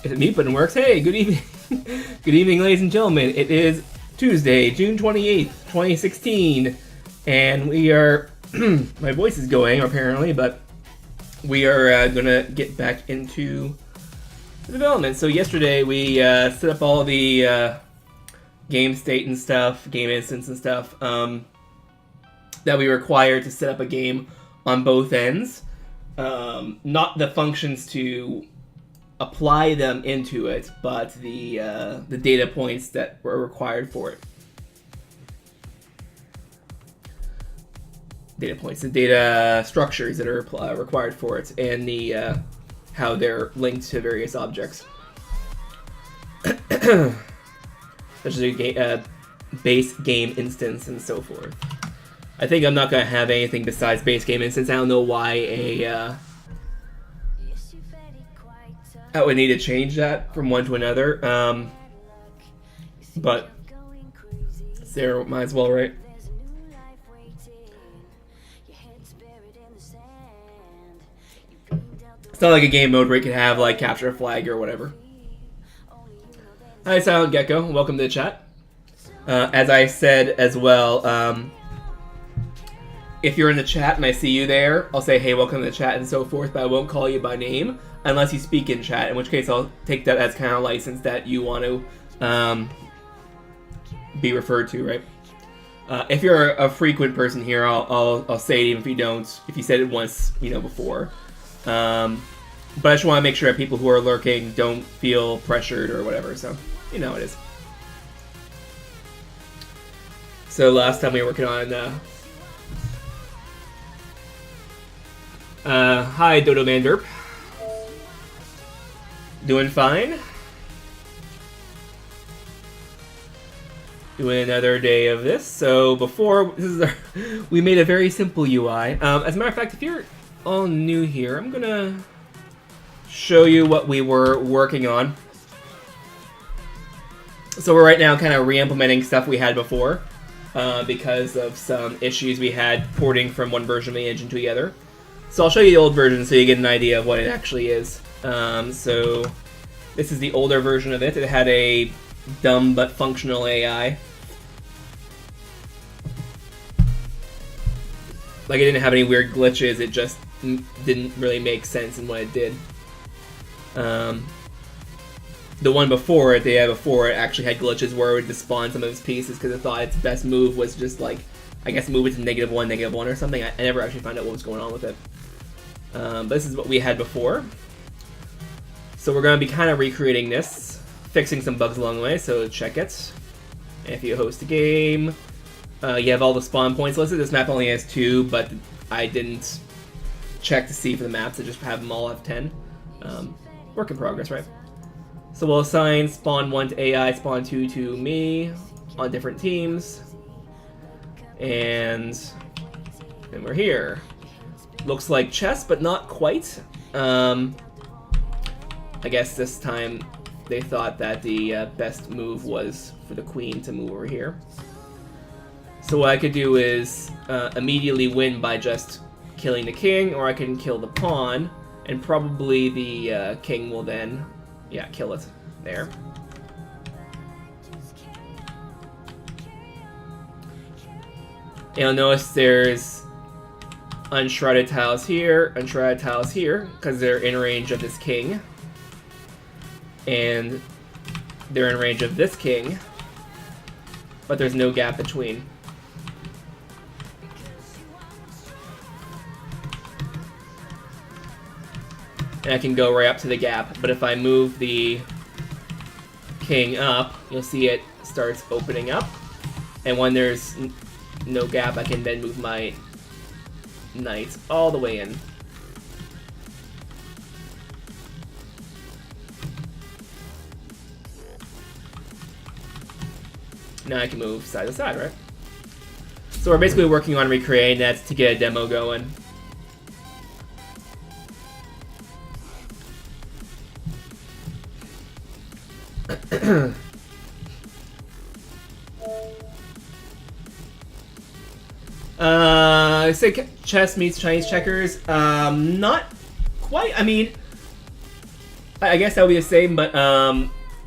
If mute button works, hey, good evening. Good evening, ladies and gentlemen. It is Tuesday, June 28th, 2016, and we are, my voice is going apparently, but we are gonna get back into the development. So yesterday we set up all the game state and stuff, game instance and stuff, that we require to set up a game on both ends. Not the functions to apply them into it, but the data points that were required for it. Data points, the data structures that are required for it, and the how they're linked to various objects. Such as a base game instance and so forth. I think I'm not going to have anything besides base game instance. I don't know why I would need to change that from one to another, but there might as well, right? It's not like a game mode where you can have like capture a flag or whatever. Hi Silent Gecko, welcome to the chat. As I said as well, if you're in the chat and I see you there, I'll say hey, welcome to the chat and so forth, but I won't call you by name unless you speak in chat, in which case I'll take that as kind of license that you want to be referred to, right? If you're a frequent person here, I'll say it even if you don't, if you said it once, you know, before. But I just want to make sure that people who are lurking don't feel pressured or whatever, so you know how it is. So last time we were working on hi Dodo Manderp. Doing fine. Doing another day of this. So before, this is we made a very simple UI. As a matter of fact, if you're all new here, I'm gonna show you what we were working on. So we're right now kind of re-implementing stuff we had before because of some issues we had porting from one version of the engine to the other. So I'll show you the old version so you get an idea of what it actually is. So this is the older version of it. It had a dumb but functional AI. Like, it didn't have any weird glitches, it just didn't really make sense in what it did. The one before it, the AI before it, actually had glitches where it would despawn some of its pieces because it thought its best move was just like, I guess move it to -1 or something. I never actually found out what was going on with it. But this is what we had before. So we're going to be kind of recreating this, fixing some bugs along the way, so check it. And if you host a game, you have all the spawn points listed. This map only has 2, but I didn't check to see for the maps. I just have them all have 10. Work in progress, right? So we'll assign spawn 1 to AI, spawn 2 to me on different teams. And then we're here. Looks like chess, but not quite. I guess this time they thought that the best move was for the queen to move over here. So what I could do is immediately win by just killing the king, or I can kill the pawn, and probably the king will then, yeah, kill it there. You'll notice there's unshrouded tiles here, unshrouded tiles here, because they're in range of this king. And they're in range of this king, but there's no gap between. And I can go right up to the gap, but if I move the king up, you'll see it starts opening up. And when there's no gap, I can then move my knights all the way in. Now I can move side to side, right? So we're basically working on recreating that to get a demo going. Say chess meets Chinese checkers. Not quite. I mean, I guess that would be the same, but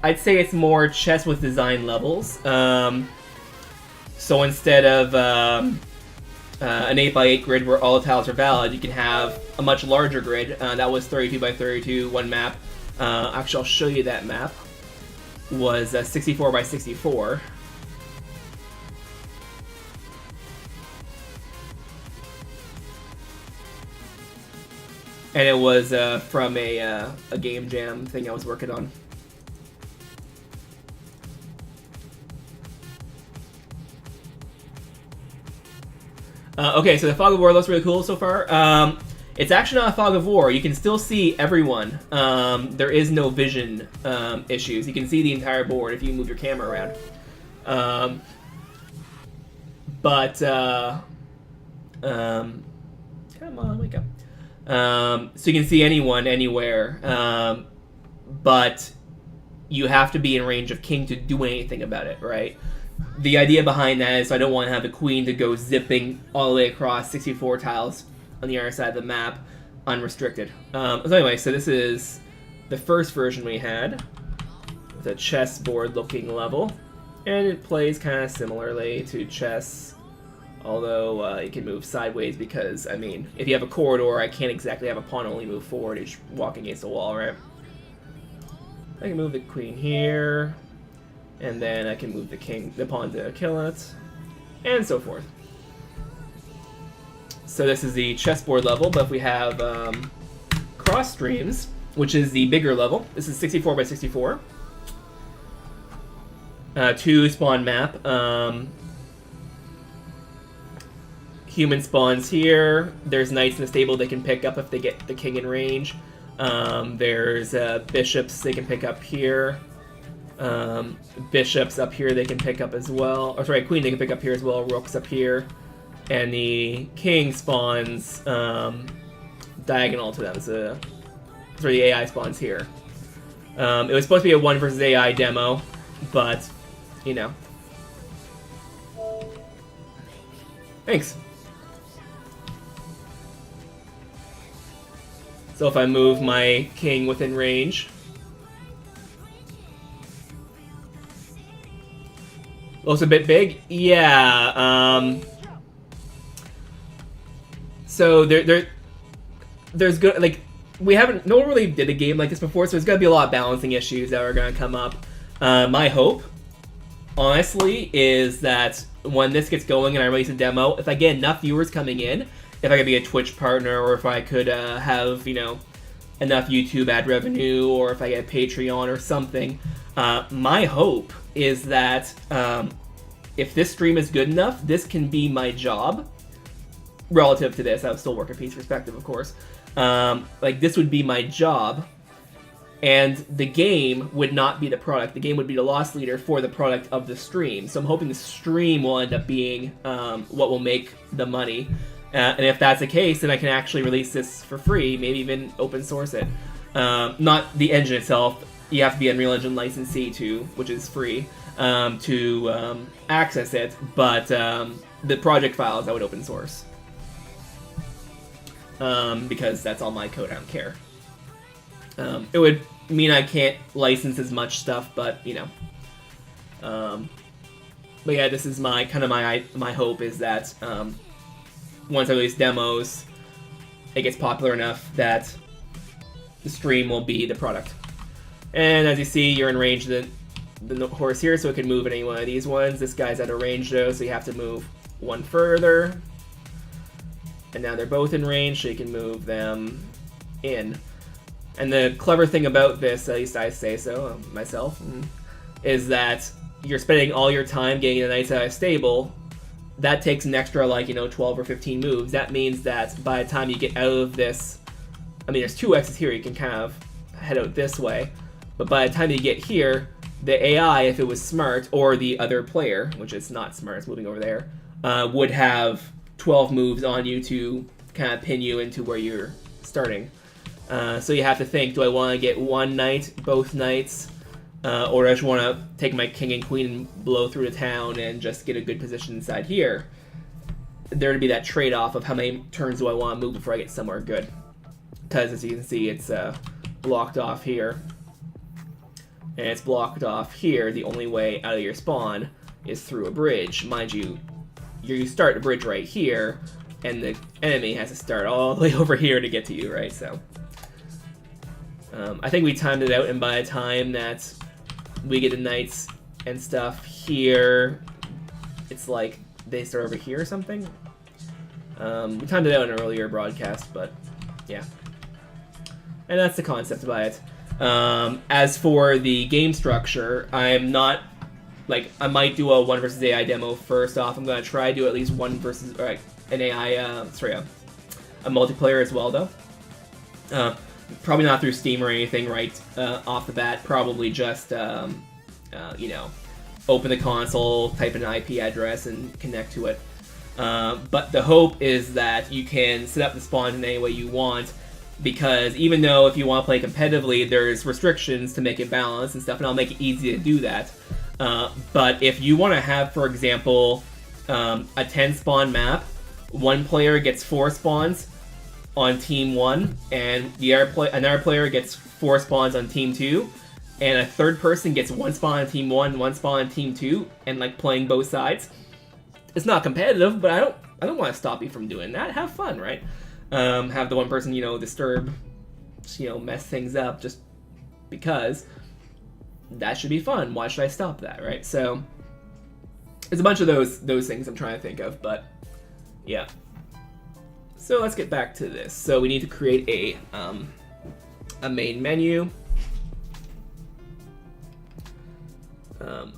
I'd say it's more chess with design levels. So instead of an 8x8 grid where all the tiles are valid, you can have a much larger grid. That was 32x32, one map. Actually, I'll show you that map. Was 64x64. And it was from a game jam thing I was working on. Okay, so the Fog of War looks really cool so far. It's actually not a Fog of War. You can still see everyone. There is no vision issues. You can see the entire board if you move your camera around. Come on, wake up. So you can see anyone, anywhere. But you have to be in range of king to do anything about it, right? The idea behind that is I don't want to have the queen to go zipping all the way across 64 tiles on the other side of the map unrestricted. So anyway, so this is the first version we had with a chessboard looking level, and it plays kind of similarly to chess, although you can move sideways because, I mean, if you have a corridor, I can't exactly have a pawn only move forward. It's walking against the wall, right? I can move the queen here, and then I can move the pawn to kill it, and so forth. So this is the chessboard level, but if we have cross streams, which is the bigger level, this is 64x64. 2 spawn map. Human spawns here. There's knights in the stable they can pick up if they get the king in range. There's bishops they can pick up here. Bishops up here they can pick up as well. Or sorry, queen they can pick up here as well. Rooks up here. And the king spawns diagonal to them. So the AI spawns here. It was supposed to be a 1 versus AI demo, but, you know. Thanks. So if I move my king within range, looks a bit big. Yeah. So there's good, like, no one really did a game like this before, so there's gonna be a lot of balancing issues that are gonna come up. My hope, honestly, is that when this gets going and I release a demo, if I get enough viewers coming in, if I could be a Twitch partner, or if I could have, you know, enough YouTube ad revenue, or if I get a Patreon or something, my hope is that if this stream is good enough, this can be my job. Relative to this, I would still work a piece perspective, of course. Like, this would be my job, and the game would not be the product. The game would be the loss leader for the product of the stream. So I'm hoping the stream will end up being what will make the money. And if that's the case, then I can actually release this for free, maybe even open source it. Not the engine itself. You have to be Unreal Engine licensee which is free, to access it. But the project files I would open source. Because that's all my code, I don't care. It would mean I can't license as much stuff, but, you know. But yeah, this is my hope is that once I release demos, it gets popular enough that the stream will be the product. And as you see, you're in range of the horse here, so it can move in any one of these ones. This guy's out of range though, so you have to move one further. And now they're both in range, so you can move them in. And the clever thing about this, at least I say so myself, is that you're spending all your time getting the knights out of stable. That takes an extra, like, you know, 12 or 15 moves. That means that by the time you get out of this, I mean, there's 2 X's here, you can kind of head out this way. But by the time you get here, the AI, if it was smart, or the other player, which is not smart, it's moving over there, would have 12 moves on you to kind of pin you into where you're starting. So you have to think, do I want to get one knight, both knights, or do I just want to take my king and queen and blow through the town and just get a good position inside here? There to be that trade-off of how many turns do I want to move before I get somewhere good. Because as you can see, it's blocked off here, and it's blocked off here, the only way out of your spawn is through a bridge. Mind you, you start a bridge right here, and the enemy has to start all the way over here to get to you, right? So I think we timed it out, and by the time that we get the knights and stuff here, it's like they start over here or something. We timed it out in an earlier broadcast, but yeah. And that's the concept by it. As for the game structure, I'm not, like, I might do a 1 versus AI demo first off. I'm going to try to do at least 1 versus, or an AI, a multiplayer as well, though. Probably not through Steam or anything right off the bat. Probably just, you know, open the console, type in an IP address, and connect to it. But the hope is that you can set up the spawn in any way you want, because even though if you want to play competitively, there's restrictions to make it balanced and stuff, and I'll make it easy to do that. But if you want to have, for example, a 10 spawn map, one player gets 4 spawns on team 1, and another player gets 4 spawns on team 2, and a third person gets 1 spawn on team 1, 1 spawn on team 2, and like playing both sides. It's not competitive, but I don't want to stop you from doing that. Have fun, right? Have the one person, you know, disturb, you know, mess things up just because. That should be fun. Why should I stop that, right? So there's a bunch of those things I'm trying to think of, but yeah. So let's get back to this. So we need to create a main menu.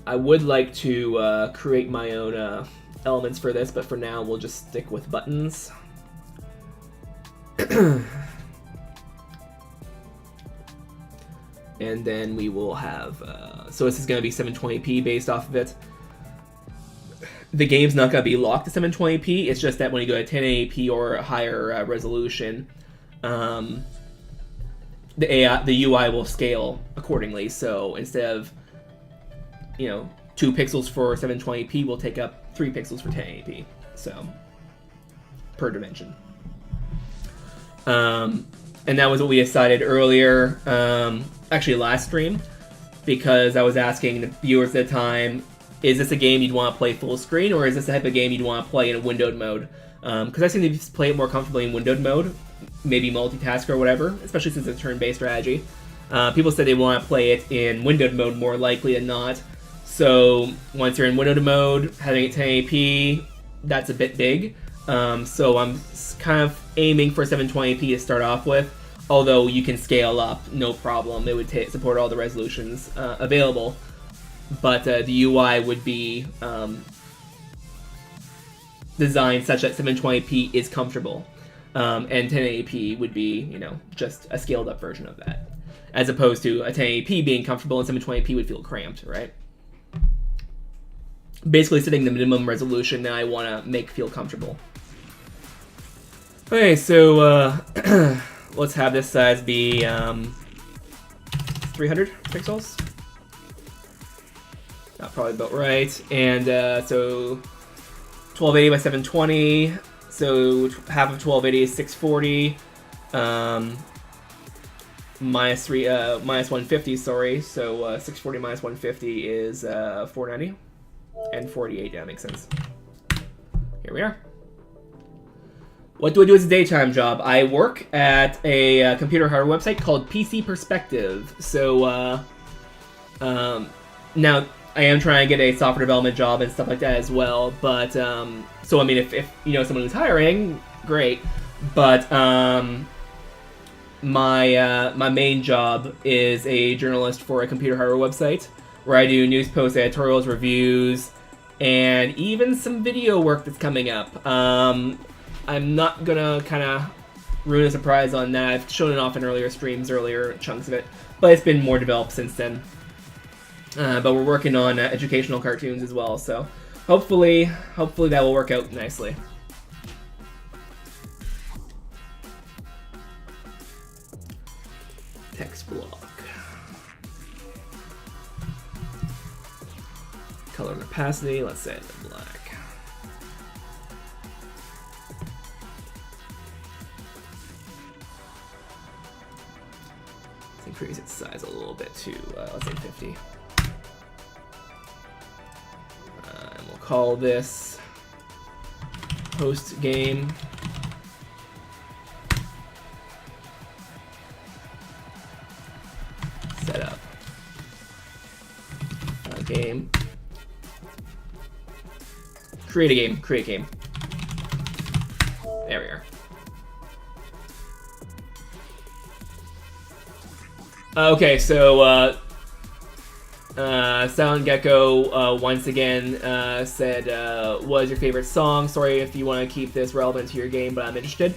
I would like to create my own elements for this, but for now we'll just stick with buttons. And then we will have, so this is going to be 720p based off of it. The game's not going to be locked to 720p, it's just that when you go to 1080p or a higher resolution, the UI will scale accordingly. So instead of, you know, 2 pixels for 720p, we'll take up 3 pixels for 1080p, so per dimension. And that was what we decided earlier, actually last stream, because I was asking the viewers at the time, is this a game you'd want to play full screen, or is this the type of game you'd want to play in a windowed mode? Because I seem to play it more comfortably in windowed mode, maybe multitask or whatever, especially since it's a turn-based strategy. People said they want to play it in windowed mode more likely than not. So once you're in windowed mode, having it 1080p, that's a bit big. So I'm kind of aiming for 720p to start off with, although you can scale up, no problem. It would support all the resolutions available, but the UI would be designed such that 720p is comfortable, and 1080p would be, you know, just a scaled up version of that, as opposed to a 1080p being comfortable and 720p would feel cramped, right? Basically setting the minimum resolution that I want to make feel comfortable. Okay, so let's have this size be 300 pixels. That's probably about right. And so 1280 by 720. So half of 1280 is 640. Minus 150. Sorry. So 640 minus 150 is 490 and 48. Yeah, that makes sense. Here we are. What do I do as a daytime job? I work at a computer hardware website called PC Perspective. So now I am trying to get a software development job and stuff like that as well. But so I mean, if you know someone who's hiring, great. But my main job is a journalist for a computer hardware website where I do news posts, editorials, reviews, and even some video work that's coming up. I'm not gonna kind of ruin a surprise on that. I've shown it off in earlier streams, earlier chunks of it, but it's been more developed since then. But we're working on educational cartoons as well, so hopefully that will work out nicely. Text block. Color and opacity, let's say it's black. Let's increase its size a little bit to, let's say 50. And we'll call this host game. Setup. Game. Create a game. Create a game. There we are. Okay, so Silent Gecko once again said, "What is your favorite song? Sorry if you want to keep this relevant to your game, but I'm interested."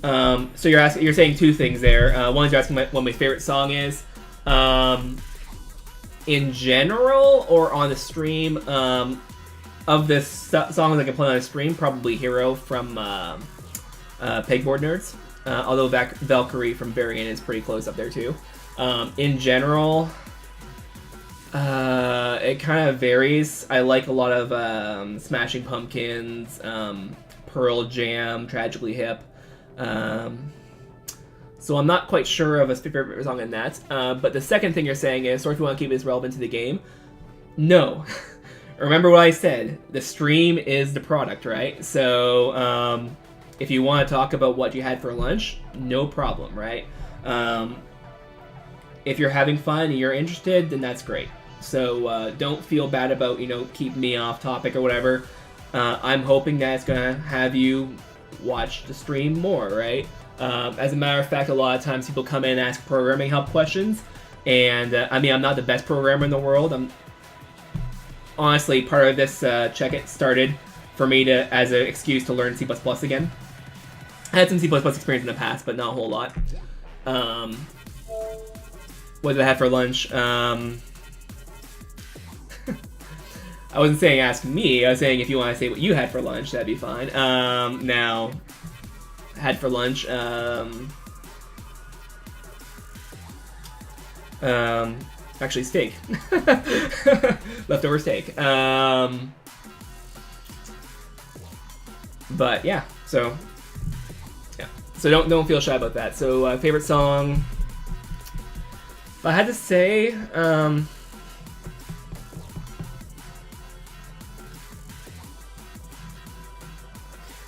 So you're saying two things there. One is you're asking what my favorite song is, in general or on the stream. Of this songs I can play on the stream, probably Hero from Pegboard Nerds. Although Valkyrie from Variant is pretty close up there too. In general, it kind of varies. I like a lot of Smashing Pumpkins, Pearl Jam, Tragically Hip. So I'm not quite sure of a favorite song in that. But the second thing you're saying is, sorry if you want to keep this relevant to the game. No. Remember what I said. The stream is the product, right? So if you want to talk about what you had for lunch, no problem, right? If you're having fun and you're interested, then that's great. So don't feel bad about, keeping me off topic or whatever. I'm hoping that it's going to have you watch the stream more, right? As a matter of fact, a lot of times people come in and ask programming help questions. And, I'm not the best programmer in the world. Honestly, part of this check it started for me as an excuse to learn C++ again. I had some C++ experience in the past, but not a whole lot. What did I have for lunch? I wasn't saying ask me. I was saying if you want to say what you had for lunch, that'd be fine. Now, had for lunch. Actually, steak. Leftover steak. But yeah, so don't feel shy about that. So favorite song. If I had to say,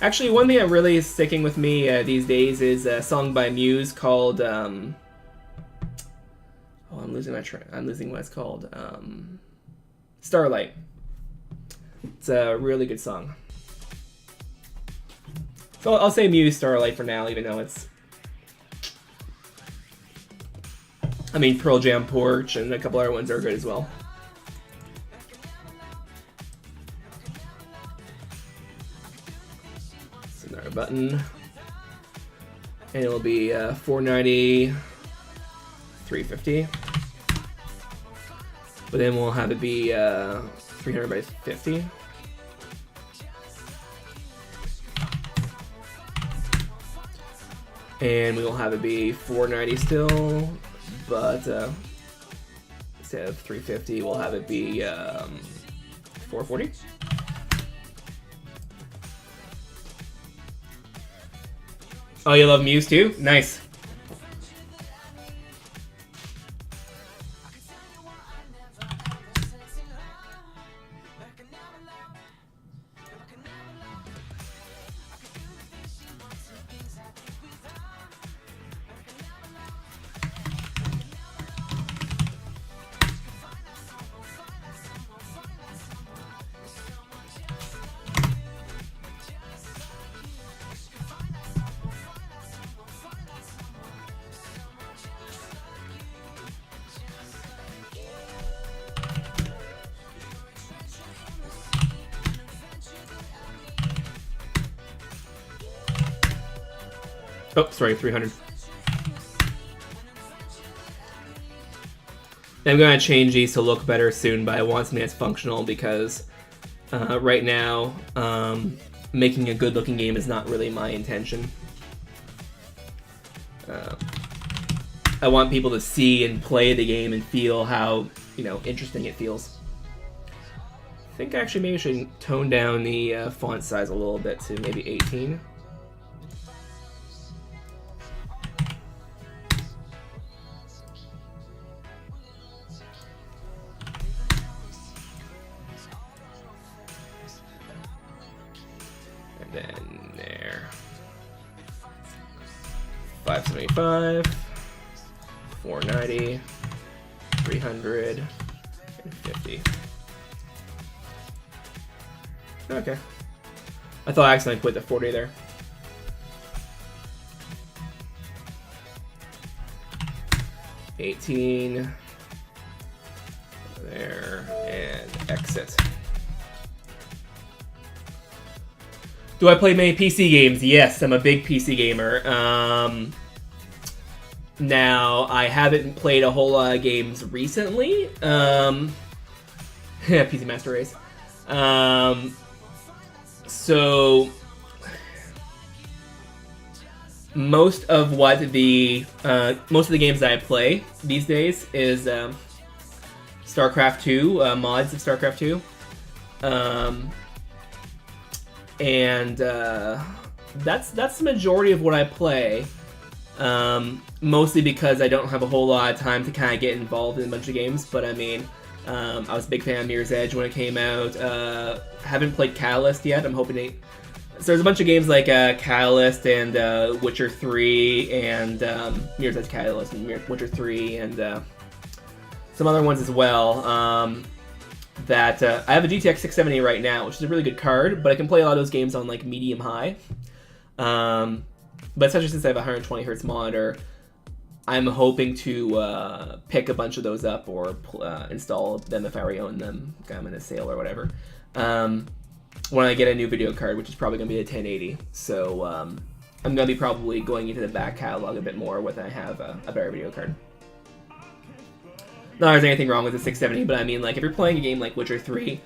actually, one thing that really is sticking with me these days is a song by Muse called. I'm losing my train. I'm losing what it's called. Starlight. It's a really good song. So I'll say Muse Starlight for now, even though it's. Pearl Jam Porch and a couple other ones are good as well. It's another button. And it'll be 490, 350. But then we'll have it be 300 by 50. And we will have it be 490 still, but instead of 350, we'll have it be 440. Oh, you love Muse too? Nice. Oh, sorry, 300. I'm going to change these to look better soon, but I want something that's functional because right now, making a good-looking game is not really my intention. I want people to see and play the game and feel how, interesting it feels. I think actually maybe I should tone down the font size a little bit to maybe 18. 25, 490, 300, and 50. Okay. I thought I accidentally put the 40 there. $18 there, and exit. Do I play many PC games? Yes, I'm a big PC gamer. Now, I haven't played a whole lot of games recently. PC Master Race. So most of the games that I play these days is StarCraft 2, mods of StarCraft 2, and that's the majority of what I play. Mostly because I don't have a whole lot of time to kind of get involved in a bunch of games. But I mean, I was a big fan of Mirror's Edge when it came out. Haven't played Catalyst yet. I'm hoping to. So there's a bunch of games like Catalyst and Witcher 3 and Mirror's Edge Catalyst and Witcher 3 and some other ones as well. That I have a GTX 670 right now, which is a really good card, but I can play a lot of those games on like medium high. But especially since I have a 120 hertz monitor, I'm hoping to pick a bunch of those up or install them if I already own them. I'm in a sale or whatever. When I get a new video card, which is probably going to be a 1080. So I'm going to be probably going into the back catalog a bit more when I have a better video card. Not that there's anything wrong with the 670, but I mean, like, if you're playing a game like Witcher 3,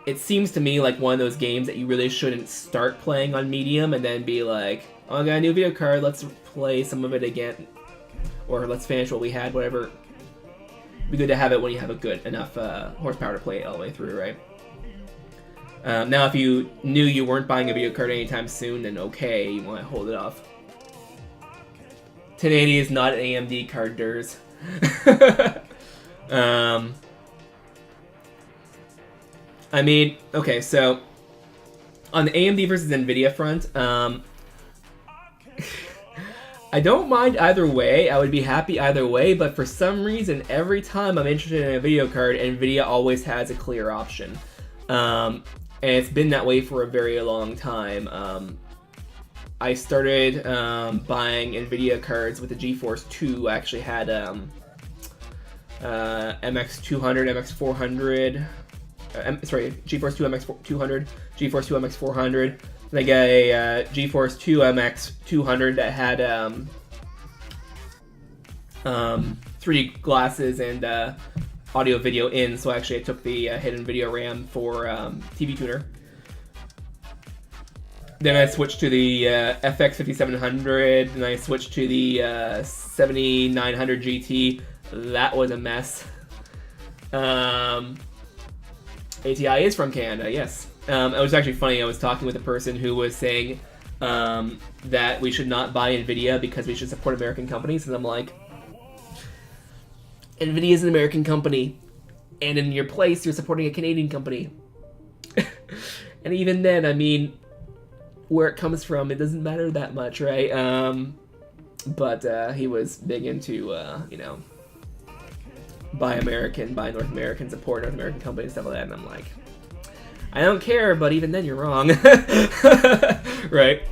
it seems to me like one of those games that you really shouldn't start playing on medium and then be like, oh, I got a new video card, let's play some of it again. Or let's finish what we had, whatever. It'd be good to have it when you have a good enough horsepower to play it all the way through, right? Now, if you knew you weren't buying a video card anytime soon, then okay, you want to hold it off. 1080 is not an AMD card, Durs. I mean, okay, so on the AMD versus NVIDIA front, I don't mind either way. I would be happy either way, but for some reason, every time I'm interested in a video card, NVIDIA always has a clear option. And it's been that way for a very long time. I started buying NVIDIA cards with the GeForce 2. I actually had MX200, MX400, GeForce 2 MX200, GeForce 2 MX400. And I got a GeForce 2 MX200 that had 3D glasses and audio video in, so actually I took the hidden video RAM for TV tuner. Then I switched to the FX 5700, and I switched to the 7900 GT. That was a mess. ATI is from Canada, yes. It was actually funny, I was talking with a person who was saying that we should not buy NVIDIA because we should support American companies, and I'm like, NVIDIA is an American company, and in your place, you're supporting a Canadian company. And even then, I mean, where it comes from, it doesn't matter that much, right? But he was big into, you know, buy American, buy North American, support North American companies, stuff like that, and I'm like, I don't care, but even then, you're wrong. Right?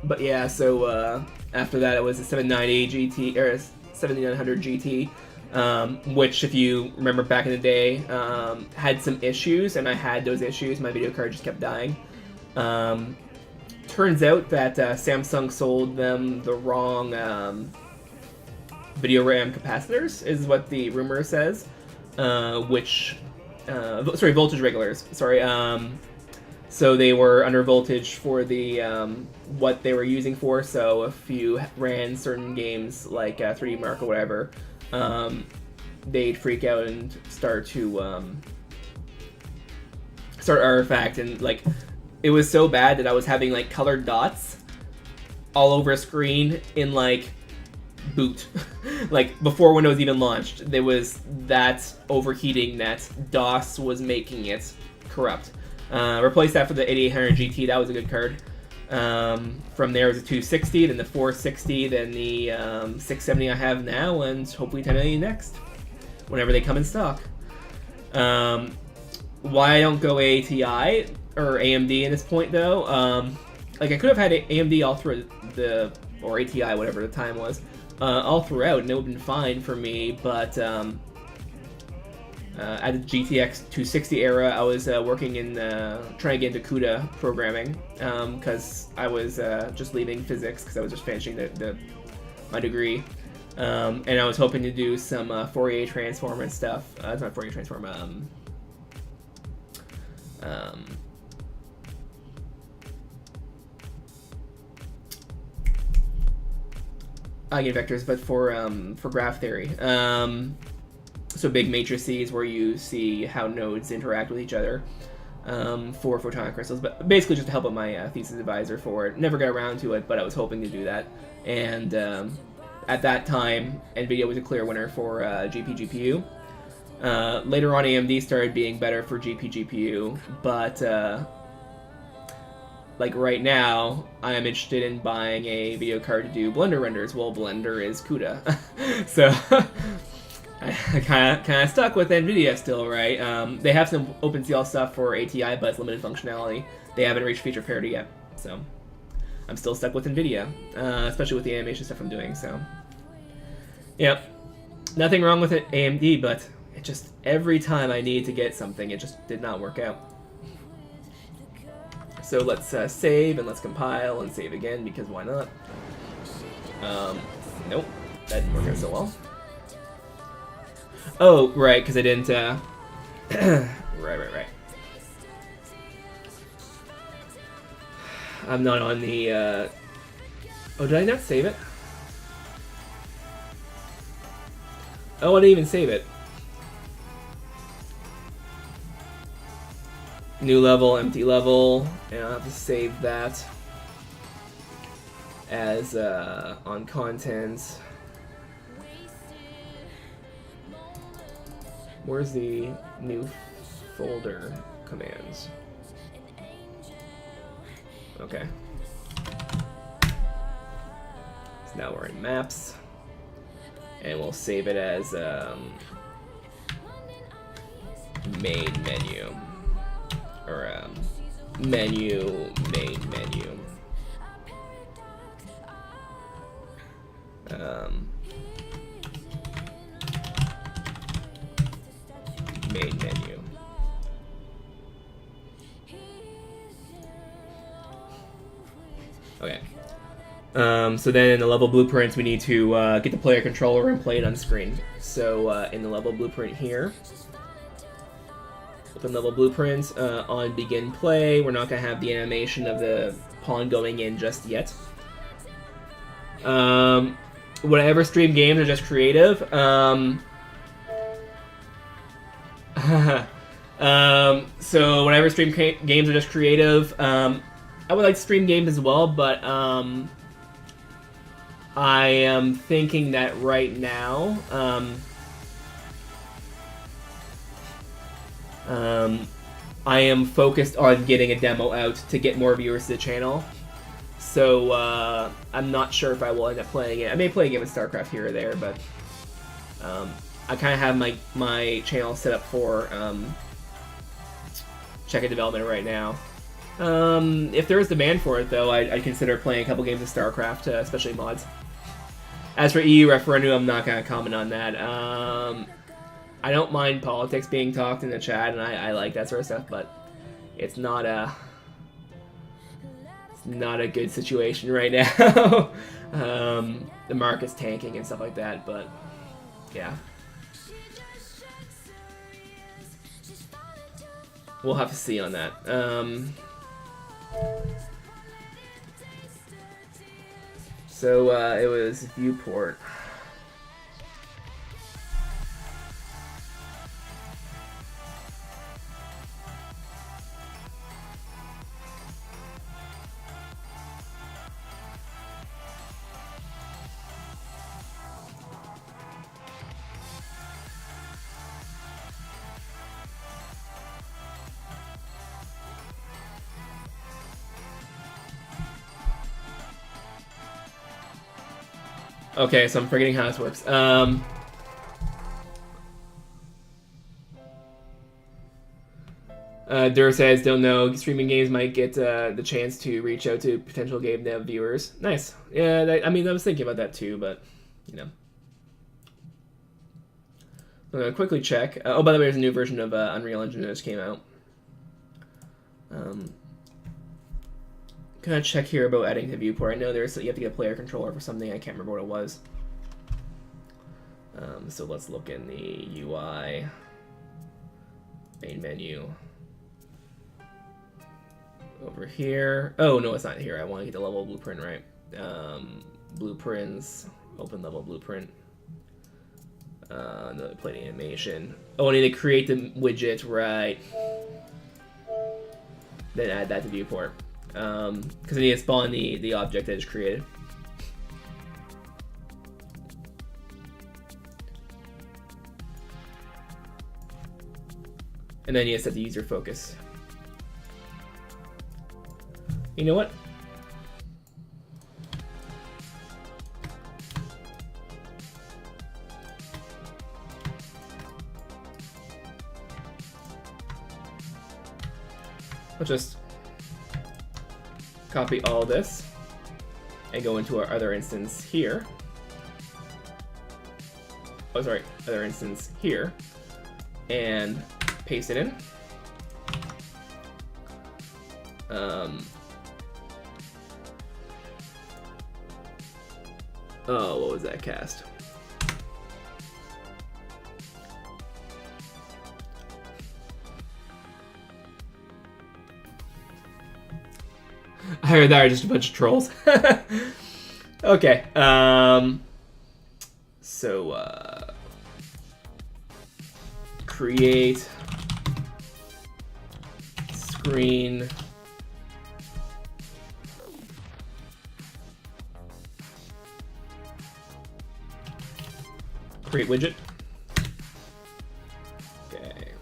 But yeah, so after that, it was a 790 GT, or 7900 GT, which, if you remember back in the day, had some issues, and I had those issues. My video card just kept dying. Turns out that Samsung sold them the wrong video RAM capacitors, is what the rumor says. Voltage regulators. Sorry. So they were under voltage for the what they were using for. So if you ran certain games like 3D Mark or whatever, they'd freak out and start artifact, and like it was so bad that I was having like colored dots all over a screen in like boot. Like before Windows even launched, there was that overheating that DOS was making it corrupt. Replaced that for the 8800 GT. That was a good card. From there was a 260, then the 460, then the 670 I have now, and hopefully 1080 next, whenever they come in stock. Why I don't go ATI or AMD at this point though, like I could have had AMD all through or ATI, whatever the time was, all throughout, and it would have been fine for me, but at the GTX 260 era, I was working in trying to get into CUDA programming because I was just leaving physics because I was just finishing my degree, and I was hoping to do some Fourier transform and stuff. It's not Fourier transform. Eigenvectors, but for graph theory. So big matrices where you see how nodes interact with each other for photonic crystals, but basically just to help out my thesis advisor for it. Never got around to it, but I was hoping to do that. And at that time, NVIDIA was a clear winner for GPGPU. Later on, AMD started being better for GPGPU, but like right now, I am interested in buying a video card to do Blender renders. Well, Blender is CUDA, so I kind of stuck with NVIDIA still, right? They have some OpenCL stuff for ATI, but it's limited functionality. They haven't reached feature parity yet, so I'm still stuck with NVIDIA, especially with the animation stuff I'm doing. So, yeah, nothing wrong with it, AMD, but it just every time I need to get something, it just did not work out. So let's save and let's compile and save again because why not? Nope, that didn't work out so well. Oh, right, because I didn't, right. I'm not on the, oh, did I not save it? Oh, I didn't even save it. New level, empty level, and I'll have to save that as, on content. Where's the new folder commands? Okay. So now we're in maps, and we'll save it as main menu, or menu, main menu. Main menu. Okay. So then in the level blueprints, we need to get the player controller and play it on screen. So in the level blueprint here, open level blueprints, on begin play, we're not going to have the animation of the pawn going in just yet. Whatever stream games are just creative. So whenever stream games are just creative, I would like to stream games as well, but I am thinking that right now, I am focused on getting a demo out to get more viewers to the channel. So I'm not sure if I will end up playing it. I may play a game of StarCraft here or there, but I kind of have my channel set up for check-in development right now. If there is demand for it, though, I'd consider playing a couple games of StarCraft, especially mods. As for EU referendum, I'm not going to comment on that. I don't mind politics being talked in the chat, and I like that sort of stuff, but it's not a good situation right now. The market's tanking and stuff like that, but yeah. We'll have to see on that. So it was viewport. Okay, so I'm forgetting how this works. Dur says, don't know, streaming games might get the chance to reach out to potential game dev viewers. Nice. Yeah, I mean, I was thinking about that too, but, you know. I'm going to quickly check. Oh, by the way, there's a new version of Unreal Engine that just came out. Gonna check here about adding to viewport. I know you have to get a player controller for something. I can't remember what it was. So let's look in the UI main menu. Over here. Oh, no, it's not here. I want to get the level blueprint right. Blueprints. Open level blueprint. Another plating animation. Oh, I need to create the widget, right. Then add that to viewport. Because I need to spawn the object that is created. And then you set the user focus. You know what? I'll just copy all this and go into our other instance here. Oh, sorry, other instance here, and paste it in. Oh, what was that cast? I heard that are just a bunch of trolls. Okay. So create screen create widget. Okay.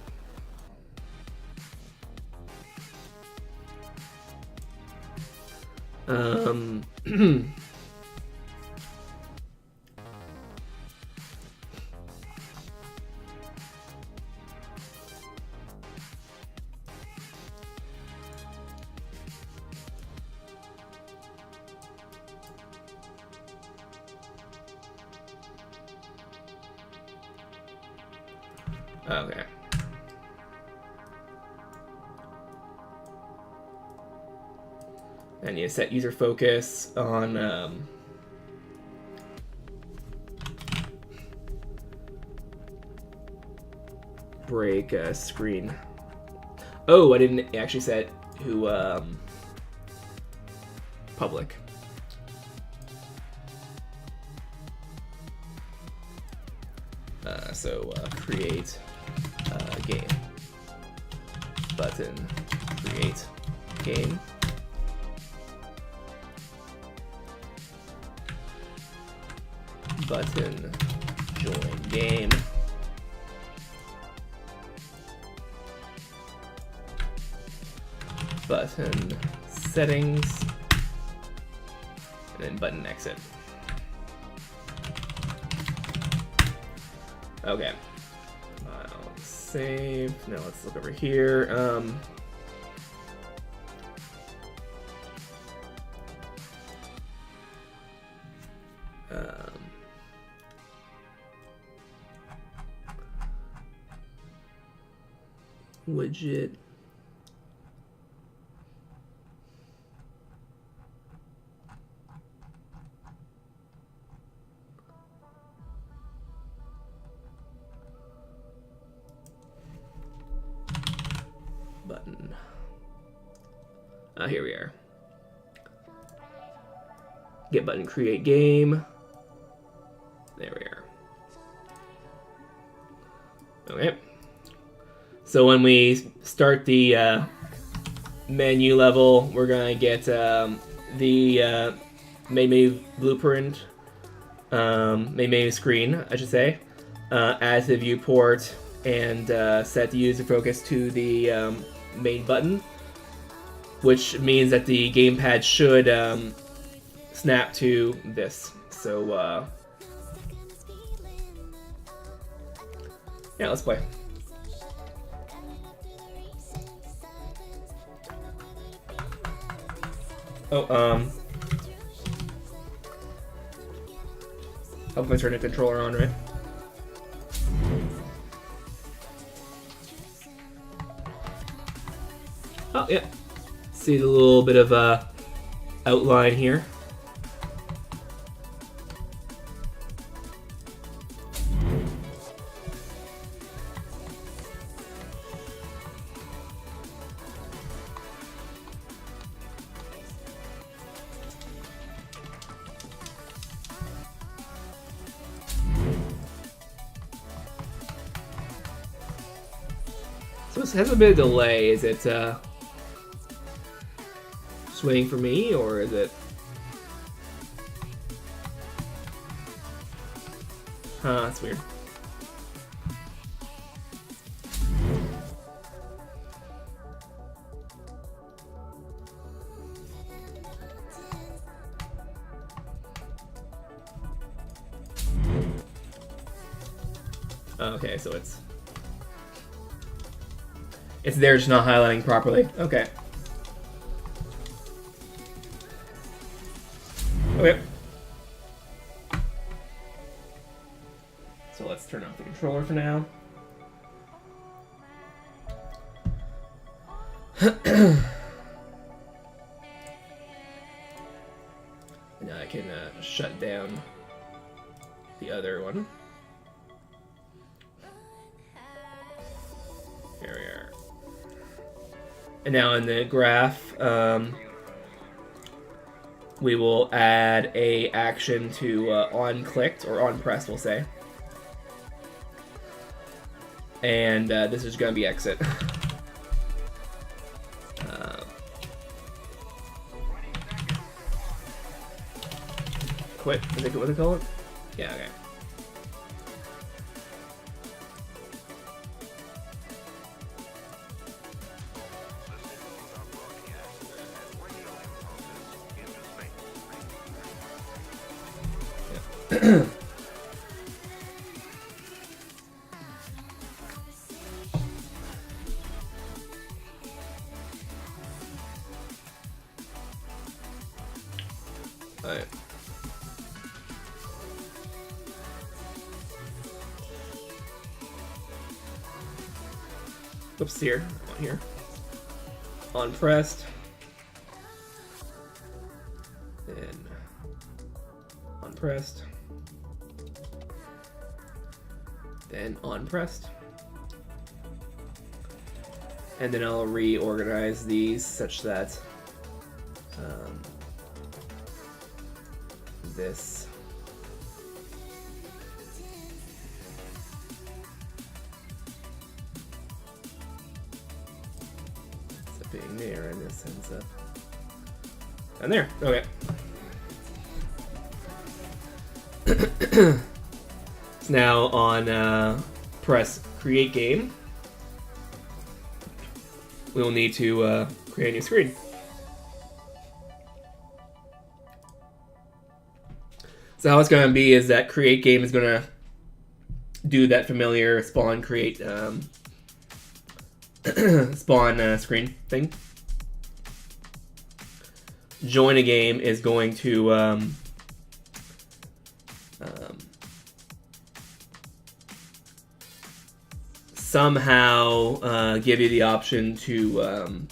Okay. And you set user focus on break screen. Oh, I didn't actually set who public. So create game button, create game. Button join game. Button settings, and then button exit. Okay. I'll save. Now let's look over here. Widget. Button. Here we are. Get button, create game. There we are. Okay. So when we start the menu level, we're gonna get the main menu blueprint, main menu screen, I should say, add to the viewport, and set the user focus to the main button, which means that the gamepad should snap to this. So Yeah, let's play. Oh, hope I turn the controller on, right? Oh, yeah. See the little bit of outline here. So this has a bit of delay. Is it swaying for me, or is it? Huh, that's weird. Okay, so it's there, just not highlighting properly. Okay. Okay. So let's turn off the controller for now. Now I can shut down the other one. Here we are. And now in the graph, we will add a action to on clicked or on pressed, we'll say. And this is going to be exit. Quit. Is it what they call it? Yeah. Okay. Alright. Oops, here. On here. On pressed. Then on pressed. Then on pressed. And then I'll reorganize these such that this being there, and this ends up and there. Okay. So now on press create game, we will need to create a new screen. So how it's going to be is that create game is going to do that familiar spawn create spawn screen thing. Join a game is going to somehow give you the option to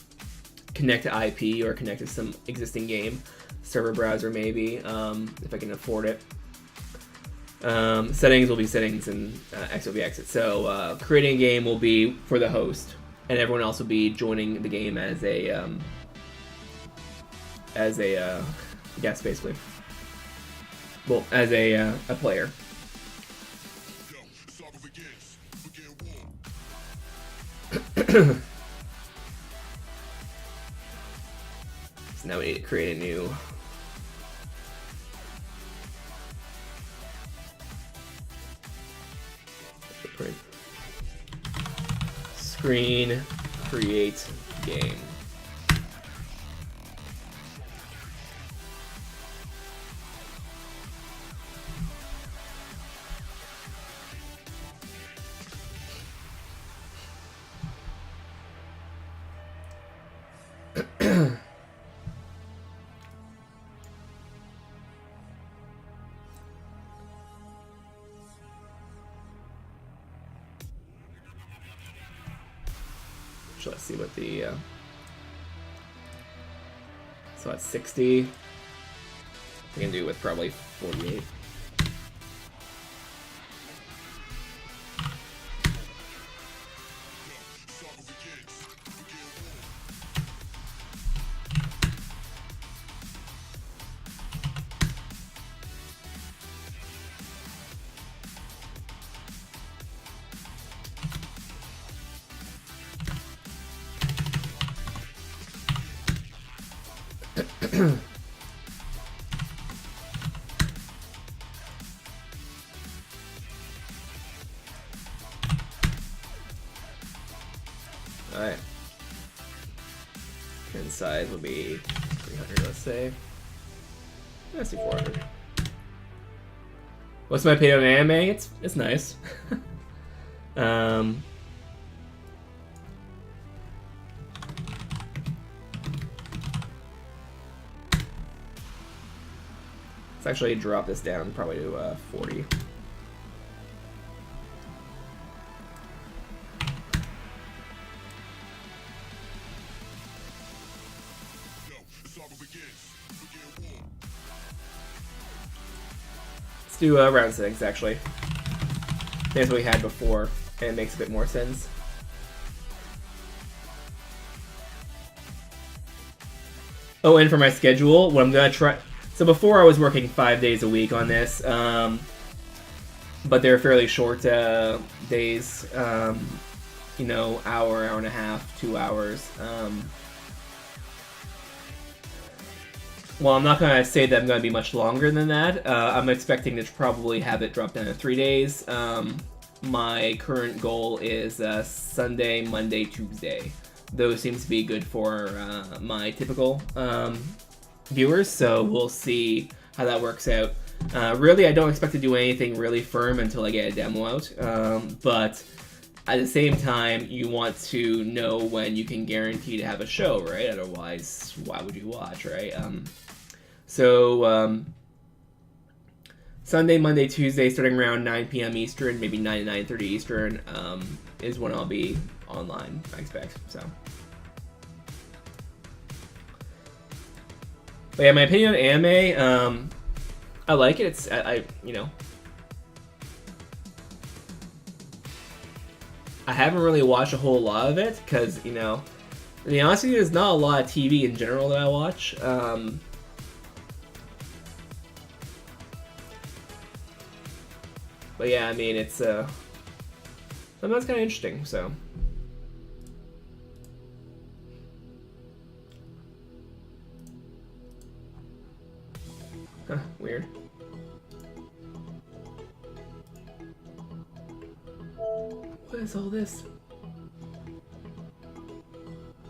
connect to IP or connect to some existing game. Server browser maybe, if I can afford it. Settings will be settings and exit will be exit. So creating a game will be for the host, and everyone else will be joining the game as a guest, basically. Well, as a player. So now we need to create a new screen create game. Actually, let's see what the so that's 60. We can do with probably 48. Alright. Pin size will be 300, let's say. Let's do 400. What's my opinion on anime? It's nice. Let's actually drop this down probably to 40. Let's do round 6 actually. That's what we had before, and it makes a bit more sense. Oh, and for my schedule, what I'm gonna try. So before I was working 5 days a week on this, but they're fairly short days. You know, hour and a half, 2 hours. Well, I'm not gonna say that I'm gonna be much longer than that. I'm expecting to probably have it drop down to 3 days. My current goal is Sunday, Monday, Tuesday. Those seems to be good for my typical viewers, so we'll see how that works out. Really, I don't expect to do anything really firm until I get a demo out, but at the same time, you want to know when you can guarantee to have a show, right? Otherwise, why would you watch, right? Sunday, Monday, Tuesday, starting around 9 p.m. Eastern, maybe 9 to 9:30 Eastern, is when I'll be online, I expect, so. But yeah, my opinion on anime, I like it. It's, you know, I haven't really watched a whole lot of it because, you know, to be honest with you, there's not a lot of TV in general that I watch. But yeah, I mean, it's something that's kind of interesting, so. Huh, weird. What is all this?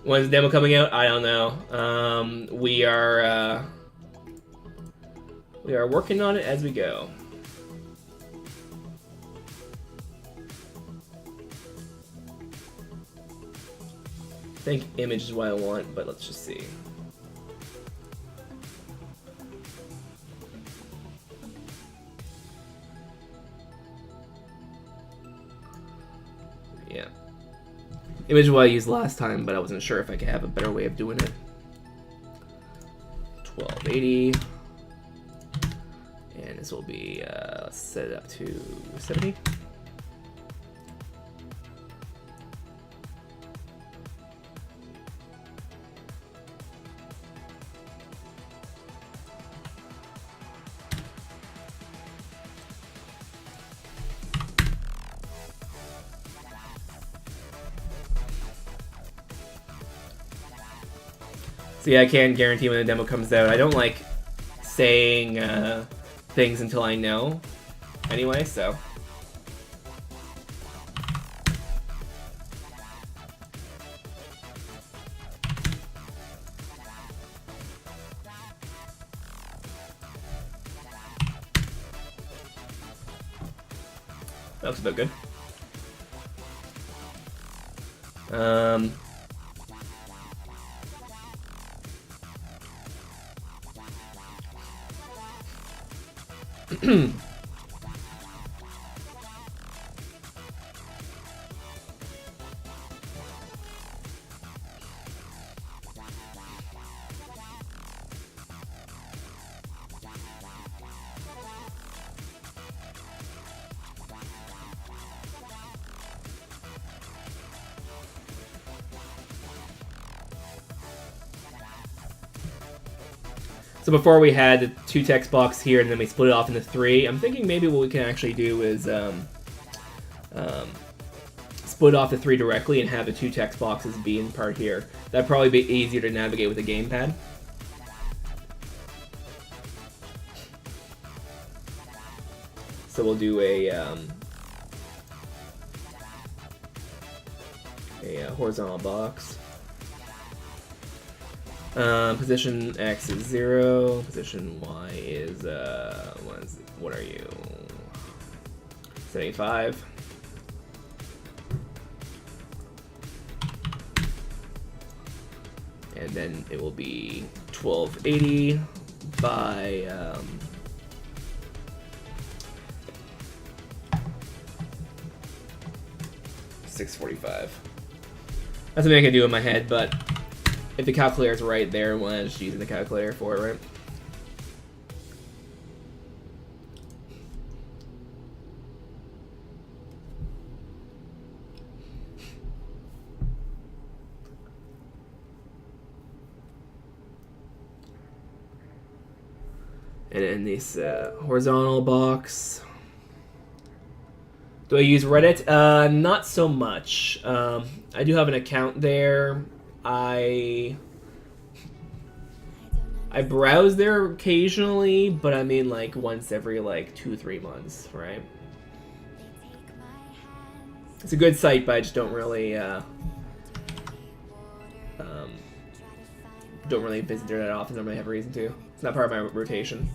When's the demo coming out? I don't know. We are working on it as we go. I think image is what I want, but let's just see. Yeah. Image is what I used last time, but I wasn't sure if I could have a better way of doing it. 1280. And this will be, let's set it up to 70. So yeah, I can't guarantee when the demo comes out. I don't like saying things until I know anyway, so. That looks about good. So before we had the 2 text box here, and then we split it off into 3. I'm thinking maybe what we can actually do is split off the 3 directly and have the 2 text boxes be in part here. That'd probably be easier to navigate with a gamepad. So we'll do a horizontal box. Position X is 0. Position Y is what are you? 75. And then it will be 1280 by 645. That's something I can do in my head, but if the calculator's right there, well, I'm just using the calculator for it, right? And in this horizontal box, do I use Reddit? Not so much. I do have an account there. I browse there occasionally, but I mean like once every like 2-3 months, right? It's a good site, but I just don't really visit there that often. I don't really have a reason to. It's not part of my rotation.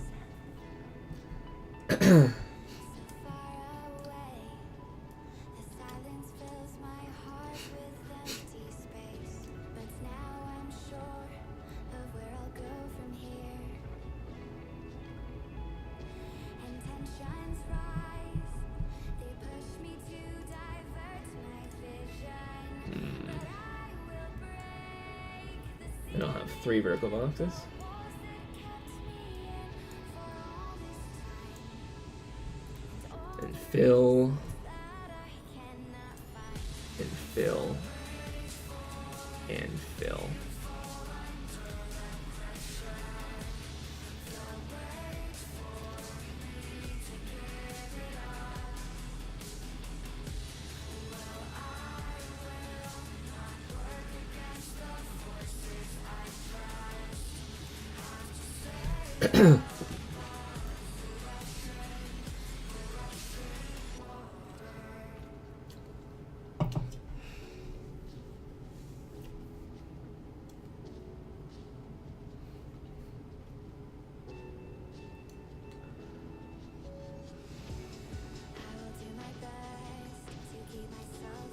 And I'll have 3 vertical boxes. And fill. And fill. And fill.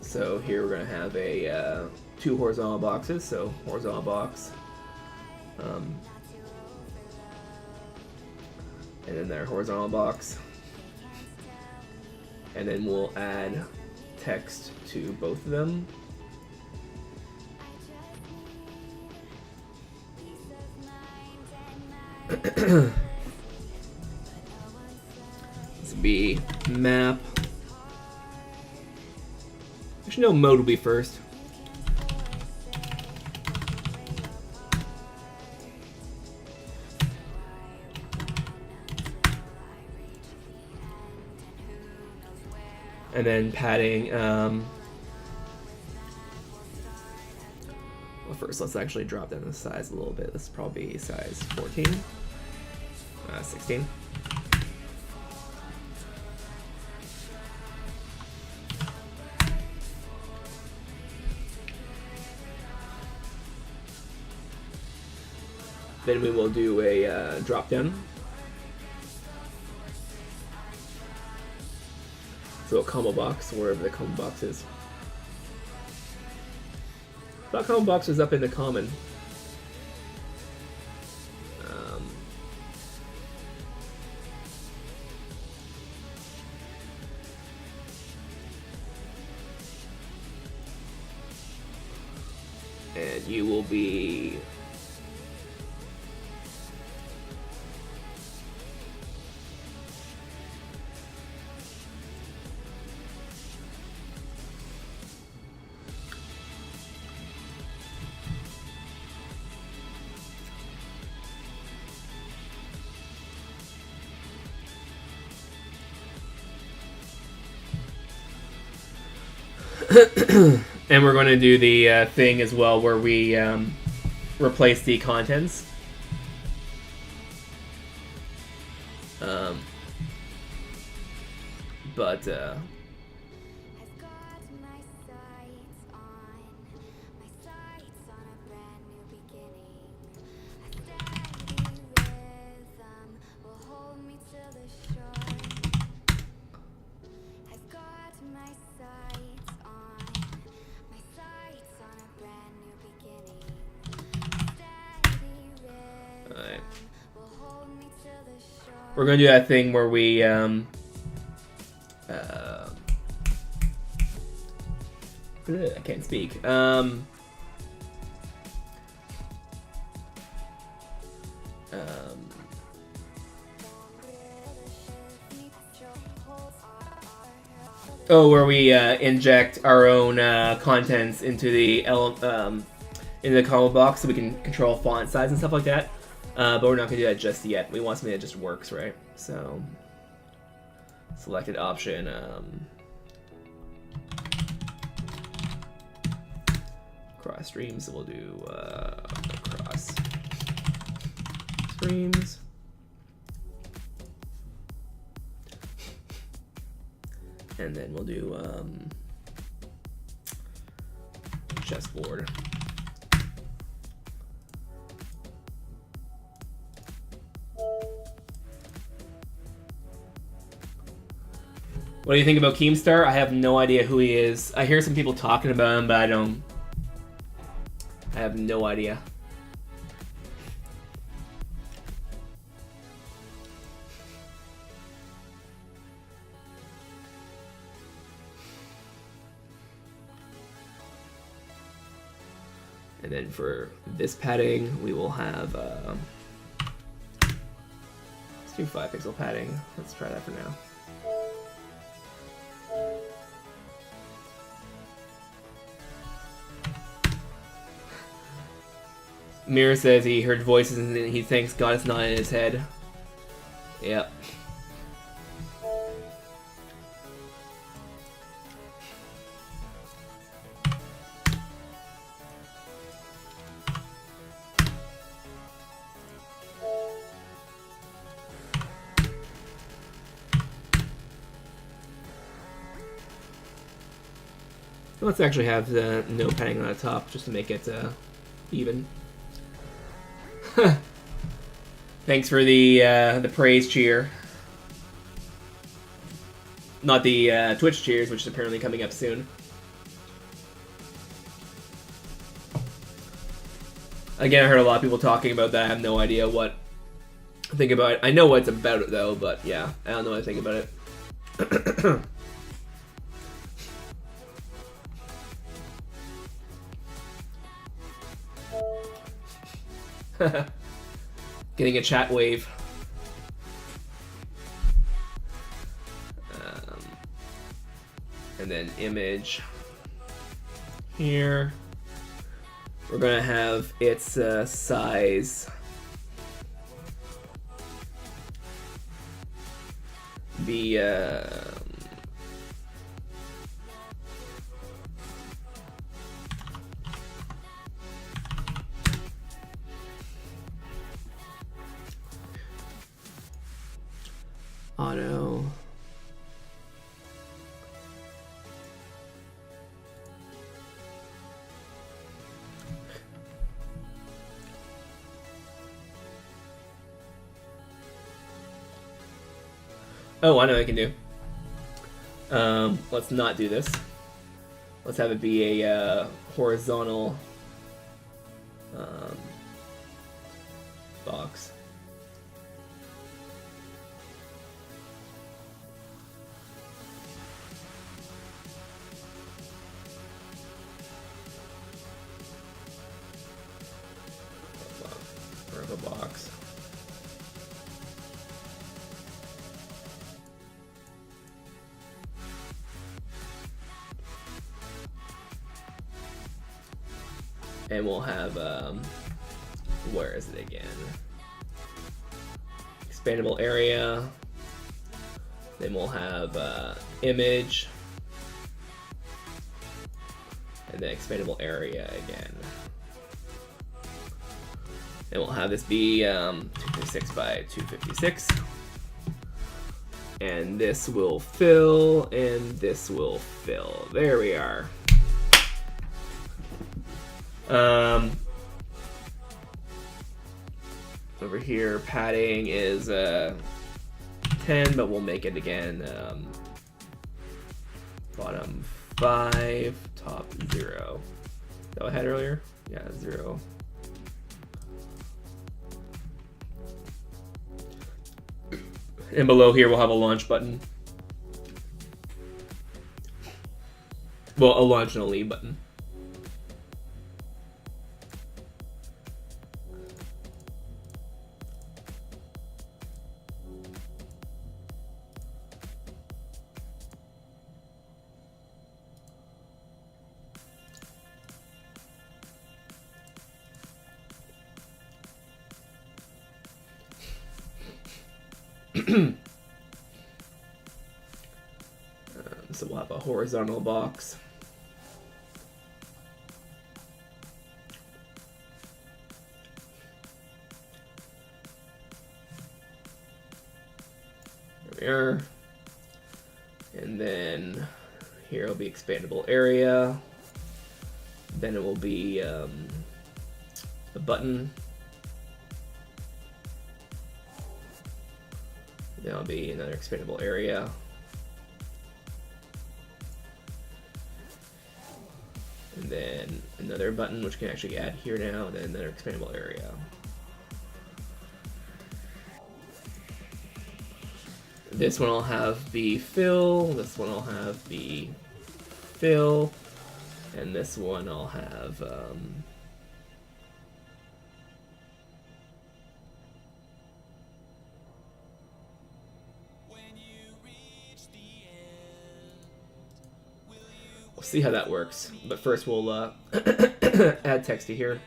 So here we're going to have a 2 horizontal boxes, so horizontal box, and then their horizontal box, and then we'll add text to both of them. This will be map. Actually, no, mode will be first. And then padding. Well, first, let's actually drop down the size a little bit. This is probably size 14, 16. Then we will do a drop down. So a combo box, wherever the combo box is. That combo box is up in the common. And you will be And we're going to do the thing as well where we replace the contents. But we're going to do that thing where we I can't speak. Where we inject our own contents into the combo box so we can control font size and stuff like that. But we're not going to do that just yet. We want something that just works, right? So, selected option. Cross streams. We'll do cross streams. And then we'll do chessboard. What do you think about Keemstar? I have no idea who he is. I hear some people talking about him, but I have no idea. And then for this padding, we will have let's do 5 pixel padding. Let's try that for now. Mira says he heard voices and he thanks God it's not in his head. Yep. Let's actually have the no padding on the top just to make it even. Thanks for the praise cheer. Not the Twitch cheers, which is apparently coming up soon. Again, I heard a lot of people talking about that. I have no idea what I think about it. I know what's about it though, but yeah, I don't know what I think about it. Getting a chat wave. And then image here. We're gonna have its size be auto. Oh, I know what I can do. Let's not do this. Let's have it be a horizontal box. Vertical box. And we'll have, where is it again? Expandable area. Then we'll have image. and then expandable area again. And we'll have this be 256 by 256. And this will fill, and this will fill. There we are. Over here, padding is 10, but we'll make it again bottom 5, top 0. Is that what I had earlier? Yeah, 0. And below here, we'll have a launch button. Well, a launch and a leave button. So we'll have a horizontal box. There we are. And then here will be expandable area. Then it will be a button. There'll be another expandable area. And then another button, which can actually add here now, and then another expandable area. This one will have the fill, this one will have the fill, and this one I'll have we'll see how that works, but first we'll add text to here.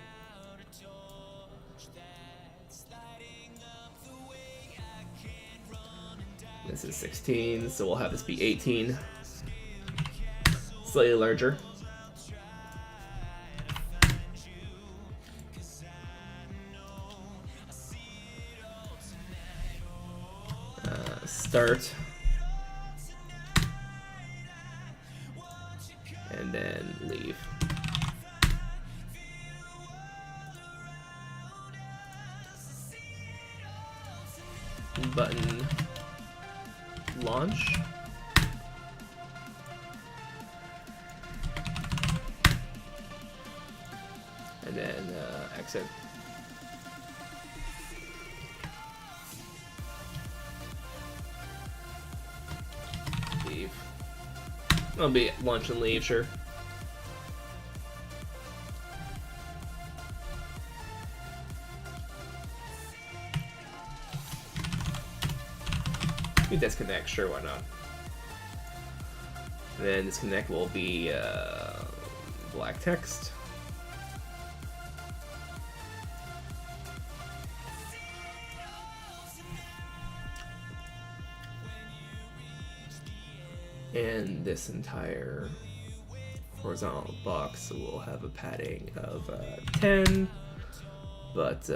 This is 16, so we'll have this be 18. Slightly larger. Start. And then leave. Button. Launch. And then exit. Leave. I'll be launch and leave, sure. We disconnect, sure, why not? And then disconnect will be black text. And this entire horizontal box will have a padding of 10, but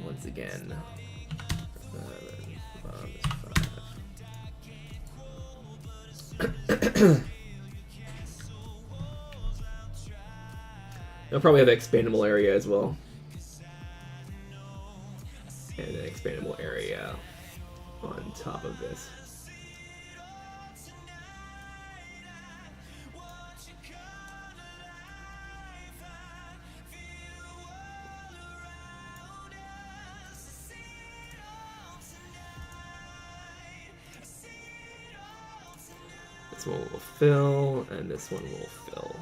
once again, they'll probably have an expandable area as well, and an expandable area on top of this. This one will fill, and this one will fill.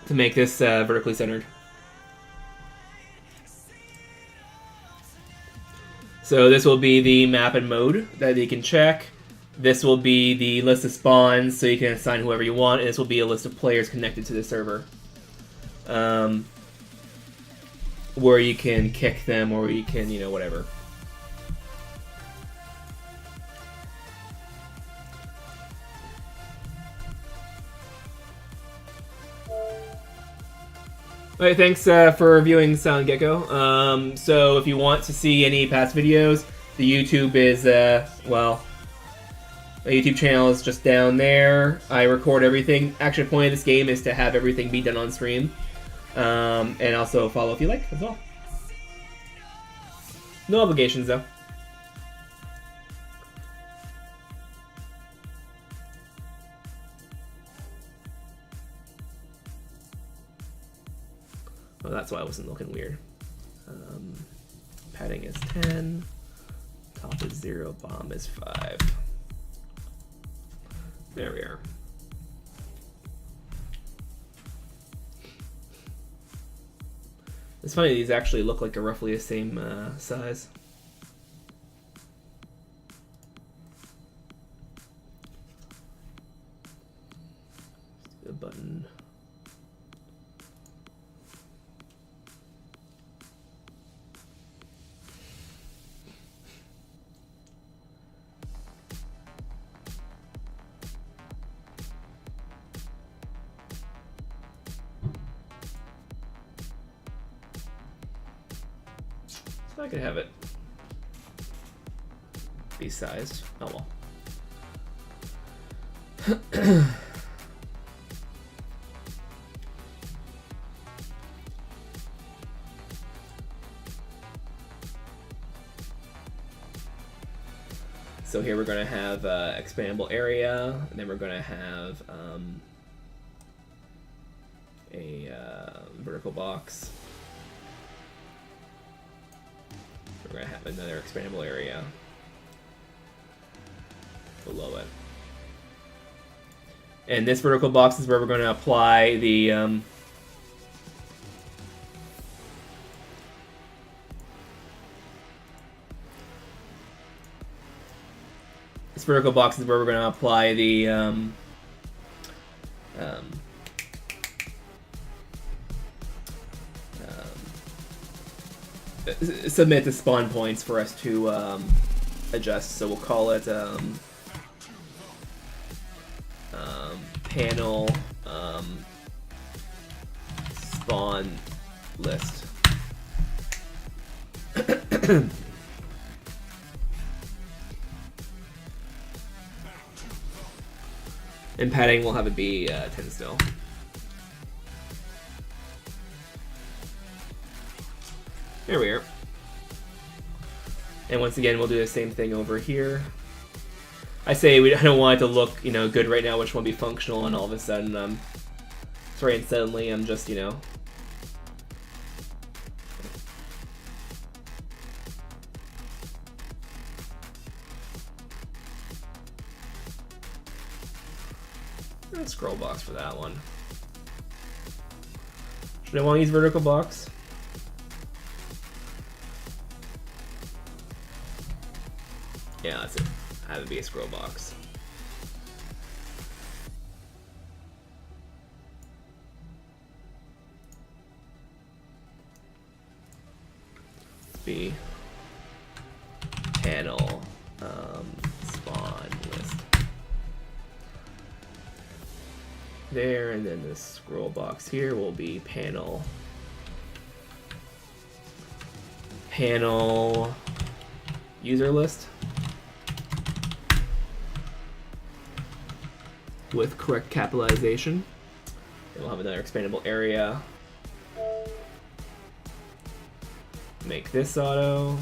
To make this vertically centered. So this will be the map and mode that you can check. This will be the list of spawns, so you can assign whoever you want, and this will be a list of players connected to the server. Where you can kick them, or you can, you know, whatever. Alright, thanks for viewing Silent Gecko. So if you want to see any past videos, the YouTube is, well, my YouTube channel is just down there. I record everything. Actually, the point of this game is to have everything be done on stream. And also follow if you like as well. No obligations though. Oh, that's why I wasn't looking weird. Padding is 10. Top is 0. Bomb is 5. There we are. It's funny, these actually look like they're roughly the same size. A button. So I could have it be sized. Oh well. So here we're going to have expandable area, and then we're going to have a vertical box. We're going to have another expandable area below it. And this vertical box is where we're going to apply the this vertical box is where we're going to apply the submit the spawn points for us to adjust. So we'll call it panel spawn list. And padding will have it be 10 still. There we are. And once again, we'll do the same thing over here. I say I don't want it to look, you know, good right now, which won't be functional, and all of a sudden, sorry, and suddenly I'm just, you know, scroll box for that one. Should I want to use vertical box? Yeah, that's it. Have it be a scroll box. Be panel spawn list. There, and then this scroll box here will be panel user list with correct capitalization. And we'll have another expandable area. Make this auto,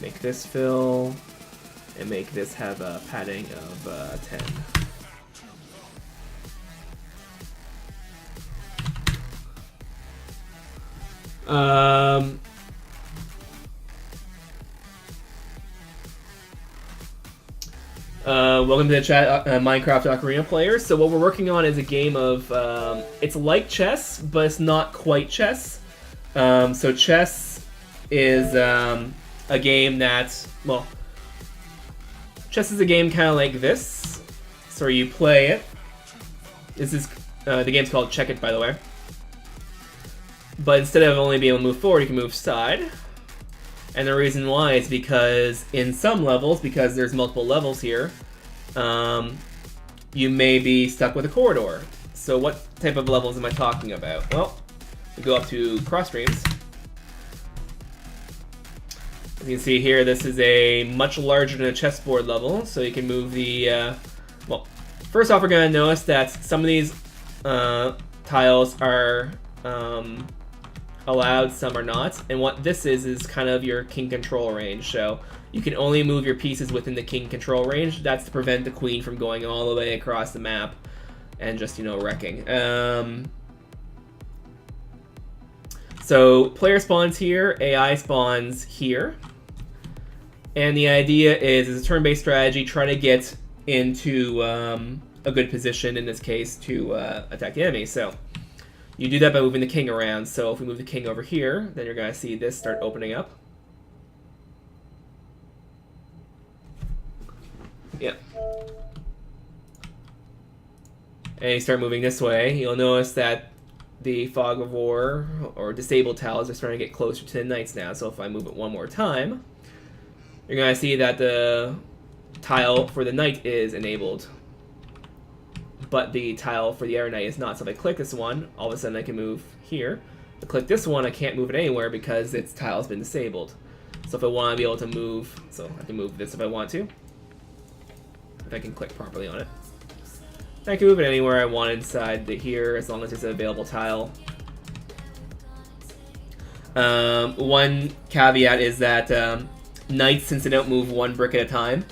make this fill, and make this have a padding of 10. Welcome to the chat, Minecraft Ocarina players. So what we're working on is a game of, it's like chess, but it's not quite chess. So chess is a game that's, well, chess is a game kind of like this. So you play it. This is, the game's called Check It, by the way. But instead of only being able to move forward, you can move side. And the reason why is because in some levels, because there's multiple levels here, you may be stuck with a corridor. So what type of levels am I talking about? Well, we go up to cross streams. As you can see here, this is a much larger than a chessboard level, so you can move the, well, first off, we're going to notice that some of these tiles are allowed, some are not, and what this is kind of your king control range, so you can only move your pieces within the king control range. That's to prevent the queen from going all the way across the map and just, you know, wrecking. So player spawns here, AI spawns here. And the idea is, as a turn-based strategy, try to get into a good position, in this case, to attack the enemy. So you do that by moving the king around. So if we move the king over here, then you're going to see this start opening up. Yeah. And you start moving this way, you'll notice that the Fog of War, or disabled tiles, are starting to get closer to the knights now. So if I move it one more time, you're going to see that the tile for the knight is enabled, but the tile for the other knight is not. So if I click this one, all of a sudden I can move here. If I click this one, I can't move it anywhere because its tile has been disabled. So if I want to be able to move, so I can move this if I want to, if I can click properly on it. I can move it anywhere I want inside here, as long as it's an available tile. One caveat is that knights, since they don't move one brick at a time,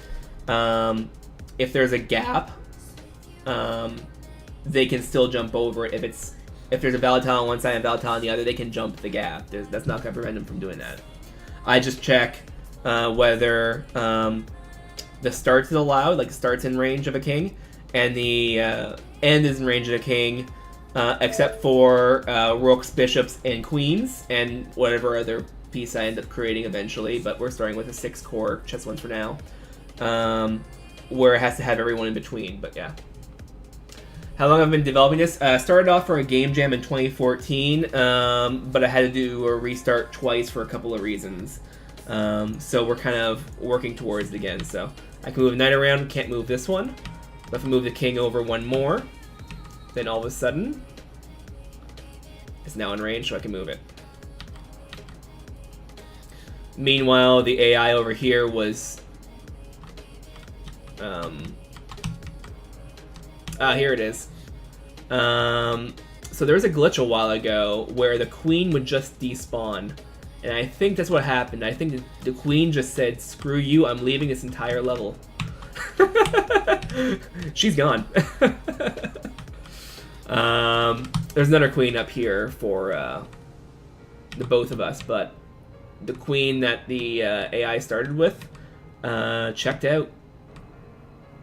if there's a gap, they can still jump over it. If there's a valid tile on one side and a valid tile on the other, they can jump the gap. That's not going to prevent them from doing that. I just check whether the starts is allowed, like the starts in range of a king, and the end is in range of a king, except for rooks, bishops, and queens, and whatever other piece I end up creating eventually, but we're starting with a 6-core chess one for now, where it has to have everyone in between, but yeah. How long have I been developing this? Started off for a game jam in 2014, but I had to do a restart twice for a couple of reasons. So we're kind of working towards it again. So I can move a knight around, can't move this one. But if I move the king over one more, then all of a sudden, it's now in range, so I can move it. Meanwhile, the AI over here was... here it is. So there was a glitch a while ago where the queen would just despawn. And I think that's what happened. I think the queen just said, screw you, I'm leaving this entire level. She's gone. There's another queen up here for the both of us, but the queen that the AI started with checked out.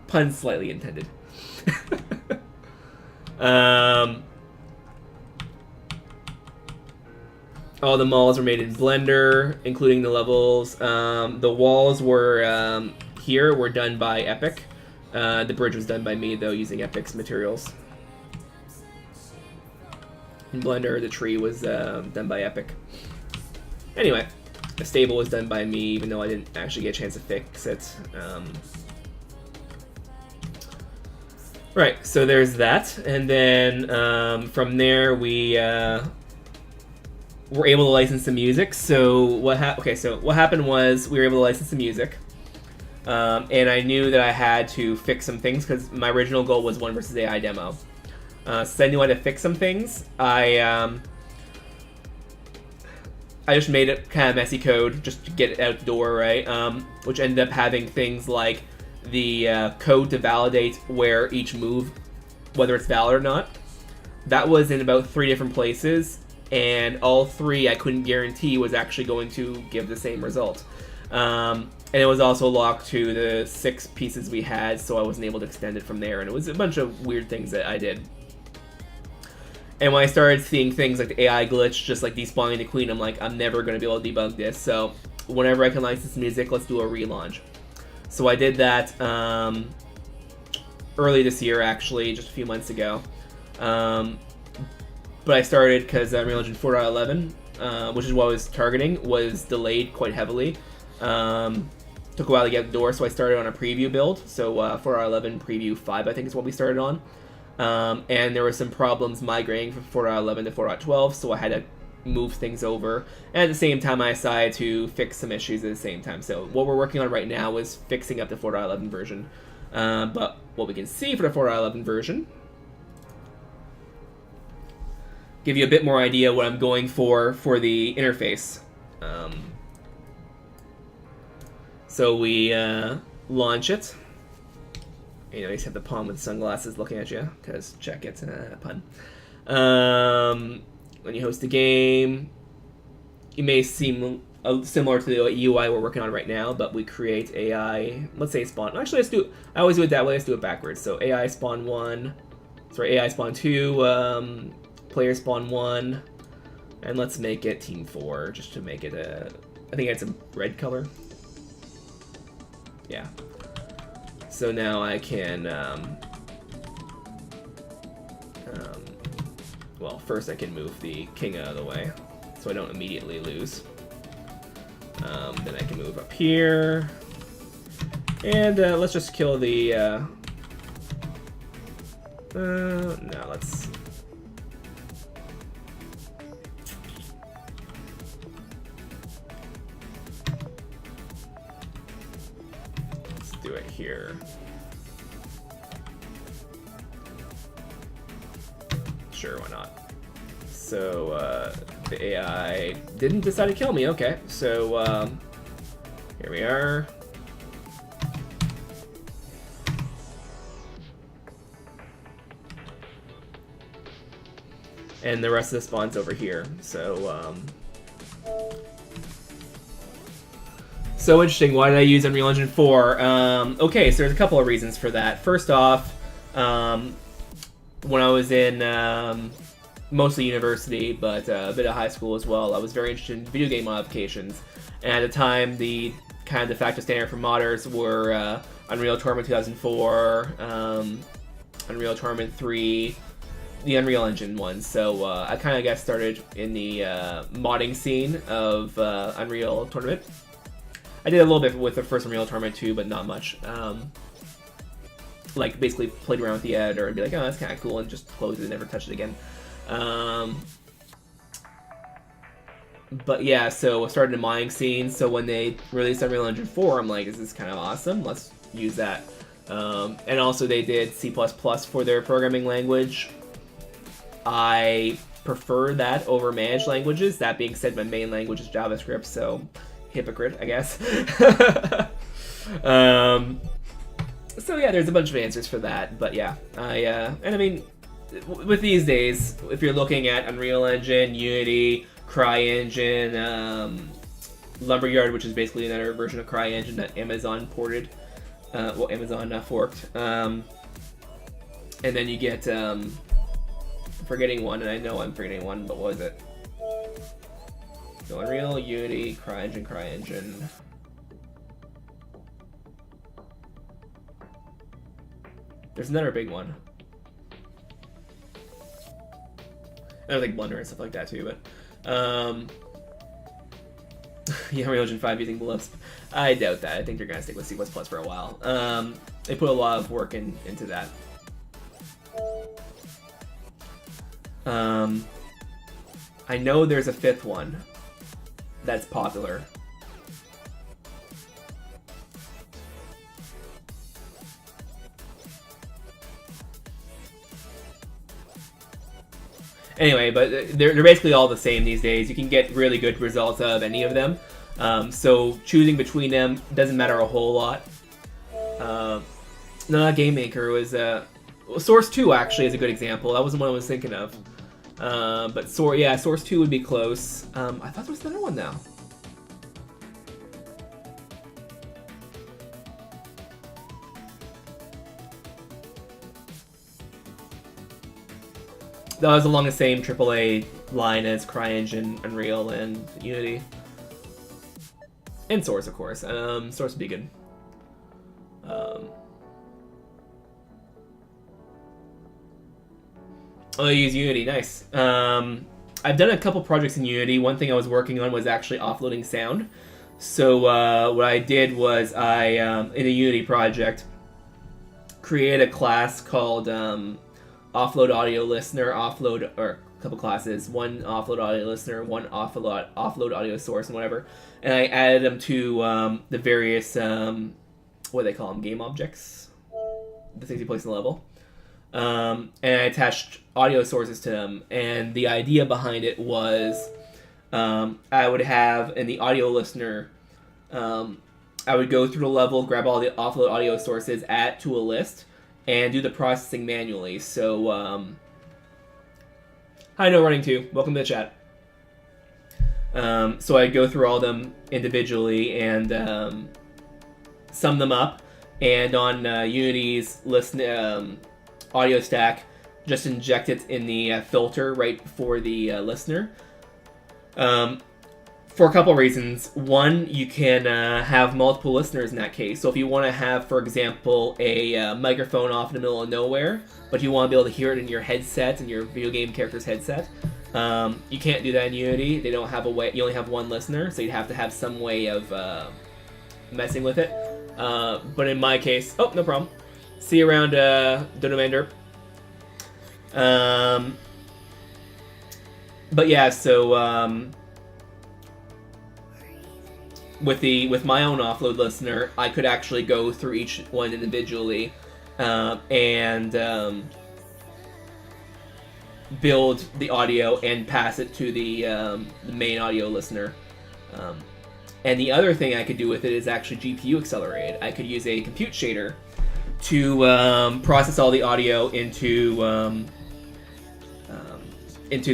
Pun slightly intended. All the models were made in Blender, including the levels. The walls were here were done by Epic. The bridge was done by me, though, using Epic's materials. In Blender, the tree was done by Epic. Anyway, the stable was done by me, even though I didn't actually get a chance to fix it. Right, so there's that, and then from there we were able to license the music. So what happened was we were able to license the music, and I knew that I had to fix some things because my original goal was 1 versus AI demo. So I knew I had to fix some things. I just made it kind of messy code just to get it out the door, right? Which ended up having things like the code to validate where each move, whether it's valid or not. That was in about 3 different places, and all 3 I couldn't guarantee was actually going to give the same result. And it was also locked to the 6 pieces we had, so I wasn't able to extend it from there, and it was a bunch of weird things that I did. And when I started seeing things like the AI glitch, just like despawning the queen, I'm like, I'm never going to be able to debug this, so whenever I can license music, let's do a relaunch. So I did that early this year, actually, just a few months ago. But I started because Unreal Engine 4.11, which is what I was targeting, was delayed quite heavily. Took a while to get the door, so I started on a preview build. So 4.11 preview 5, I think is what we started on. and there were some problems migrating from 4.11 to 4.12, so I had to move things over. And at the same time, I decided to fix some issues at the same time. So what we're working on right now is fixing up the 4.11 version. But what we can see for the 4.11 version, give you a bit more idea what I'm going for the interface. So we launch it. You know, you just have the palm with sunglasses looking at you, because check it, pun. When you host a game, it may seem similar to the UI we're working on right now, but we create AI, let's say spawn. Actually, let's do, I always do it that way, let's do it backwards. So AI spawn 1, sorry, AI spawn 2, player spawn 1, and let's make it team 4, just to make it I think it's a red color. Yeah. So now I can, well, first I can move the king out of the way, so I don't immediately lose. Then I can move up here, and let's just kill the, no, let's do it here. Sure, why not? So the AI didn't decide to kill me. Okay, so here we are. And the rest of the spawn's over here. So so interesting. Why did I use Unreal Engine 4? Okay, so there's a couple of reasons for that. First off, when I was in mostly university, but a bit of high school as well, I was very interested in video game modifications. And at the time, the kind of de facto standard for modders were Unreal Tournament 2004, Unreal Tournament 3, the Unreal Engine one. So I kind of got started in the modding scene of Unreal Tournament. I did a little bit with the first Unreal Tournament too, but not much. Like, basically played around with the editor and be like, oh, that's kind of cool, and just close it and never touch it again. But yeah, so I started a mining scene, so when they released Unreal Engine 4, I'm like, this is kind of awesome, let's use that. And also they did C++ for their programming language. I prefer that over managed languages. That being said, my main language is JavaScript, so hypocrite, I guess. So yeah, there's a bunch of answers for that, but yeah, and I mean, with these days, if you're looking at Unreal Engine, Unity, CryEngine, Lumberyard, which is basically another version of CryEngine that Amazon ported, well, Amazon forked, and then you get, I'm forgetting one, and I know I'm forgetting one, but what was it? So Unreal, Unity, CryEngine. There's another big one. I like Blender and stuff like that too, but yeah, Unreal Engine 5 using Lisp. I doubt that. I think they're gonna stick with C++ for a while. They put a lot of work into that. I know there's a fifth one that's popular. Anyway, but they're basically all the same these days. You can get really good results out of any of them. So choosing between them doesn't matter a whole lot. No, Game Maker was... Source 2 actually is a good example. That wasn't what I was thinking of. But Source 2 would be close. I thought there was another one now. That was along the same AAA line as CryEngine, Unreal, and Unity. And Source, of course. Source would be good. Oh, I use Unity, nice. I've done a couple projects in Unity. One thing I was working on was actually offloading sound. So what I did was in a Unity project, create a class called offload audio listener, offload, or a couple classes, one offload audio listener, one offload audio source, and whatever. And I added them to the various, what do they call them, game objects? The things you place in the level. And I attached audio sources to them. And the idea behind it was I would have, in the audio listener, I would go through the level, grab all the offload audio sources, add to a list, and do the processing manually. So, hi, No Running 2. Welcome to the chat. So I'd go through all of them individually and sum them up. And on Unity's audio stack, just inject it in the filter right before the listener. For a couple reasons. One, you can have multiple listeners in that case. So if you want to have, for example, a microphone off in the middle of nowhere, but you want to be able to hear it in your headset, in your video game character's headset, you can't do that in Unity. They don't have a way. You only have one listener, so you'd have to have some way of messing with it. But in my case, oh, no problem. See you around Donomander. But yeah, so with my own offload listener, I could actually go through each one individually and build the audio and pass it to the main audio listener. And the other thing I could do with it is actually GPU accelerated. I could use a compute shader to process all the audio into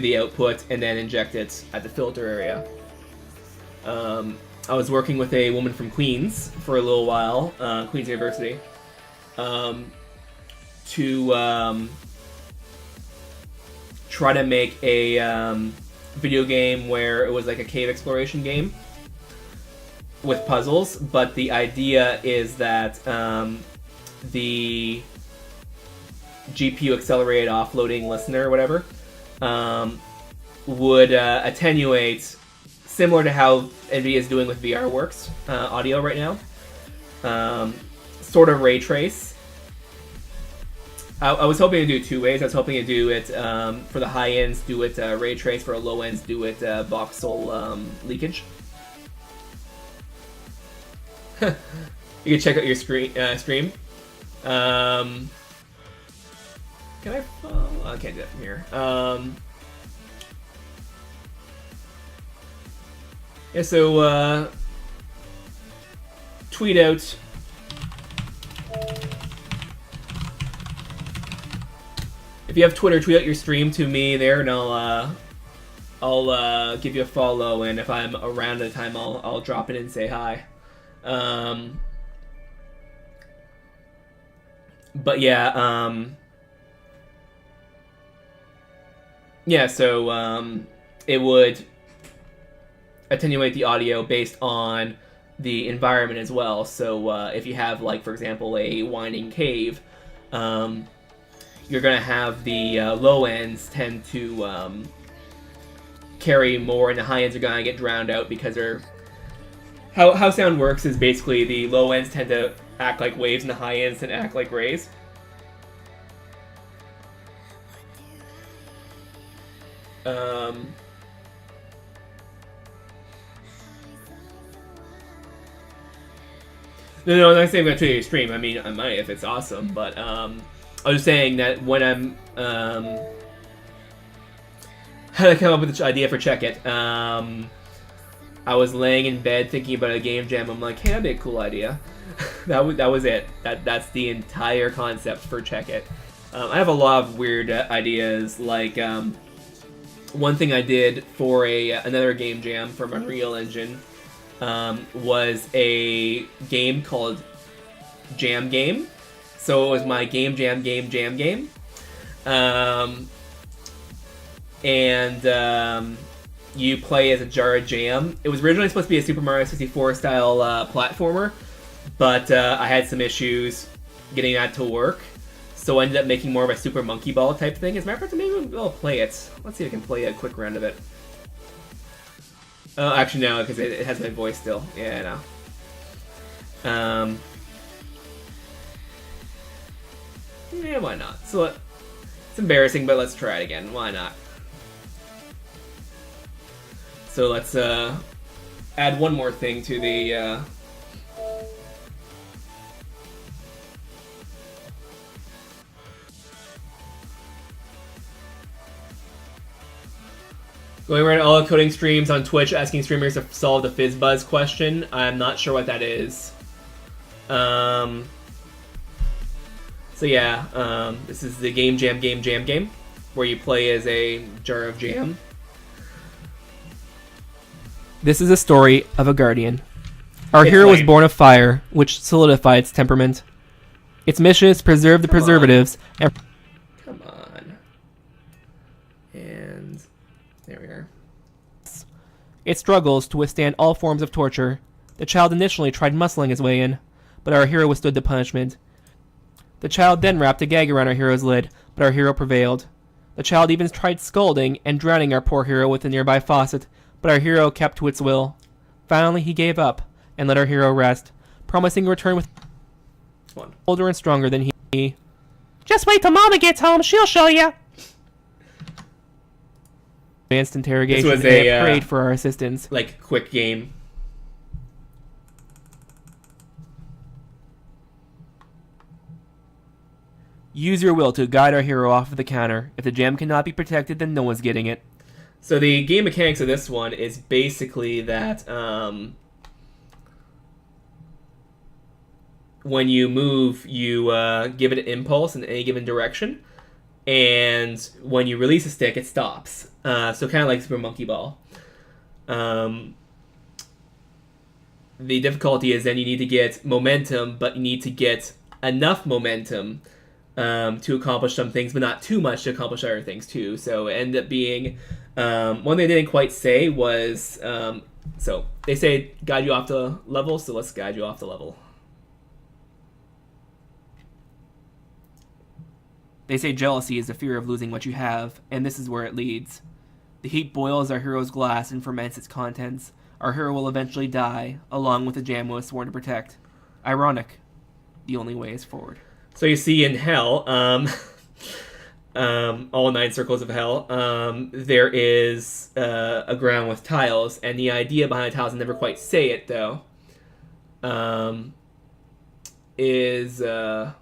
the output and then inject it at the filter area. I was working with a woman from Queens for a little while, Queens University, to try to make a video game where it was like a cave exploration game with puzzles, but the idea is that the GPU accelerated offloading listener or whatever would attenuate, similar to how NVIDIA is doing with VRWorks audio right now, sort of ray trace. I was hoping to do it two ways. I was hoping to do it for the high ends, do it ray trace, for the low ends, do it voxel leakage. You can check out your stream. Can I follow? I can't do that from here. Yeah, so tweet out if you have Twitter, tweet out your stream to me there, and I'll give you a follow. And if I'm around at the time, I'll drop it and say hi. But yeah, so it would attenuate the audio based on the environment as well. So if you have, like, for example, a winding cave, you're going to have the low ends tend to carry more, and the high ends are going to get drowned out because they're... How sound works is basically the low ends tend to act like waves and the high ends tend to act like rays. No, I'm not saying I'm going to tweet your stream. I mean, I might if it's awesome, but I was just saying that when I'm... how did I come up with this idea for Check It? I was laying in bed thinking about a game jam. I'm like, hey, that'd be a cool idea. that was it. That's the entire concept for Check It. I have a lot of weird ideas. Like, one thing I did for another game jam from Unreal Engine was a game called Jam Game. So it was my game jam game. You play as a jar of jam. It was originally supposed to be a Super Mario 64 style platformer, but I had some issues getting that to work, so I ended up making more of a Super Monkey Ball type thing. As a matter of fact, maybe I'll play it. Let's see if I can play a quick round of it. Oh, actually no, because it has my voice still. Yeah, I know. Yeah, why not? So It's embarrassing, but let's try it again. Why not? So let's add one more thing to the going around all the coding streams on Twitch asking streamers to solve the FizzBuzz question. I'm not sure what that is. So yeah, this is the game where you play as a jar of jam. This is a story of a guardian. Our hero was born of fire, which solidified its temperament. Its mission is to preserve the preservatives and... Come on. And... there we are. It struggles to withstand all forms of torture. The child initially tried muscling his way in, but our hero withstood the punishment. The child then wrapped a gag around our hero's lid, but our hero prevailed. The child even tried scalding and drowning our poor hero with a nearby faucet, but our hero kept to its will. Finally, he gave up and let our hero rest, promising to return with older and stronger than he. Just wait till Mama gets home, she'll show you. Advanced interrogation. This was a prayed for our assistance. Like quick game. Use your will to guide our hero off of the counter. If the gem cannot be protected, then no one's getting it. So the game mechanics of this one is basically that when you move, you give it an impulse in any given direction, and when you release a stick, it stops. So kind of like Super Monkey Ball. The difficulty is then you need to get momentum, but you need to get enough momentum to accomplish some things, but not too much to accomplish other things too. So it ended up being one they didn't quite say was so they say guide you off the level, so let's guide you off the level. They say jealousy is the fear of losing what you have, and this is where it leads. The heat boils our hero's glass and ferments its contents. Our hero will eventually die, along with the jam he was sworn to protect. Ironic. The only way is forward. So you see in hell, all 9 circles of hell, there is a ground with tiles, and the idea behind the tiles, I never quite say it though, is that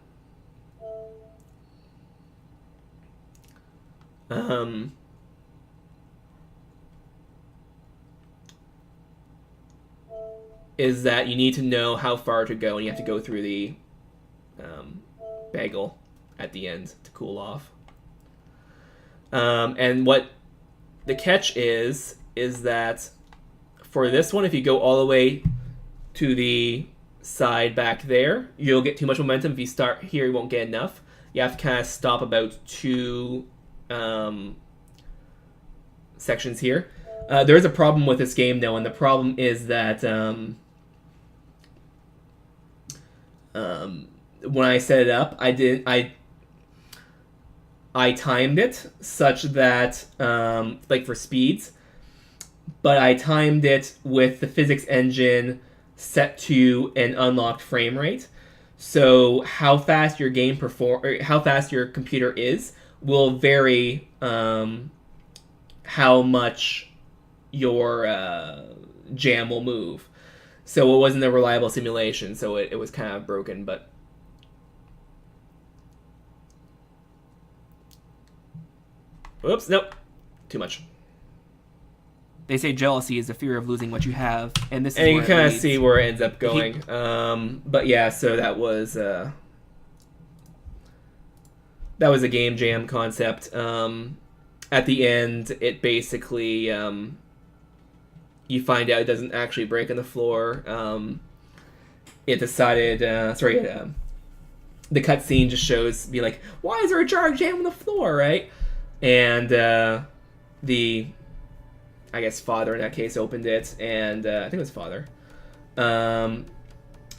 you need to know how far to go, and you have to go through the bagel at the end to cool off. And what the catch is that for this one, if you go all the way to the side back there, you'll get too much momentum. If you start here, you won't get enough. You have to kind of stop about 2 sections here. There is a problem with this game though, and the problem is that when I set it up, I timed it such that like for speeds, but I timed it with the physics engine set to an unlocked frame rate. So how fast your game how fast your computer is will vary how much your jam will move. So it wasn't a reliable simulation, so it was kind of broken, but... Oops, nope. Too much. They say jealousy is the fear of losing what you have, and this is where you kind of see where it ends up going. But yeah, so that was a game jam concept. At the end, it basically you find out it doesn't actually break on the floor. It decided, the cutscene just shows, be like, why is there a jar of jam on the floor, right? And the, I guess, father in that case opened it, and I think it was father,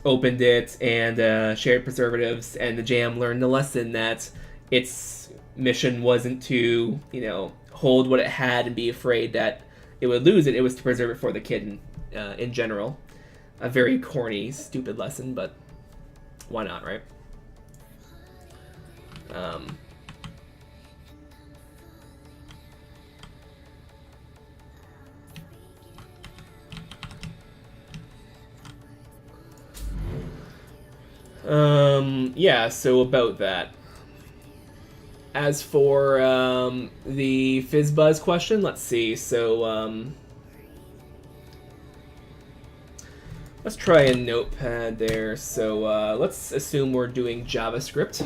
opened it and shared preservatives, and the jam learned the lesson that its mission wasn't to, hold what it had and be afraid that it would lose it. It was to preserve it for the kid in general. A very corny, stupid lesson, but why not, right? Yeah, so about that. As for the FizzBuzz question, let's see. So let's try a notepad there. So let's assume we're doing JavaScript.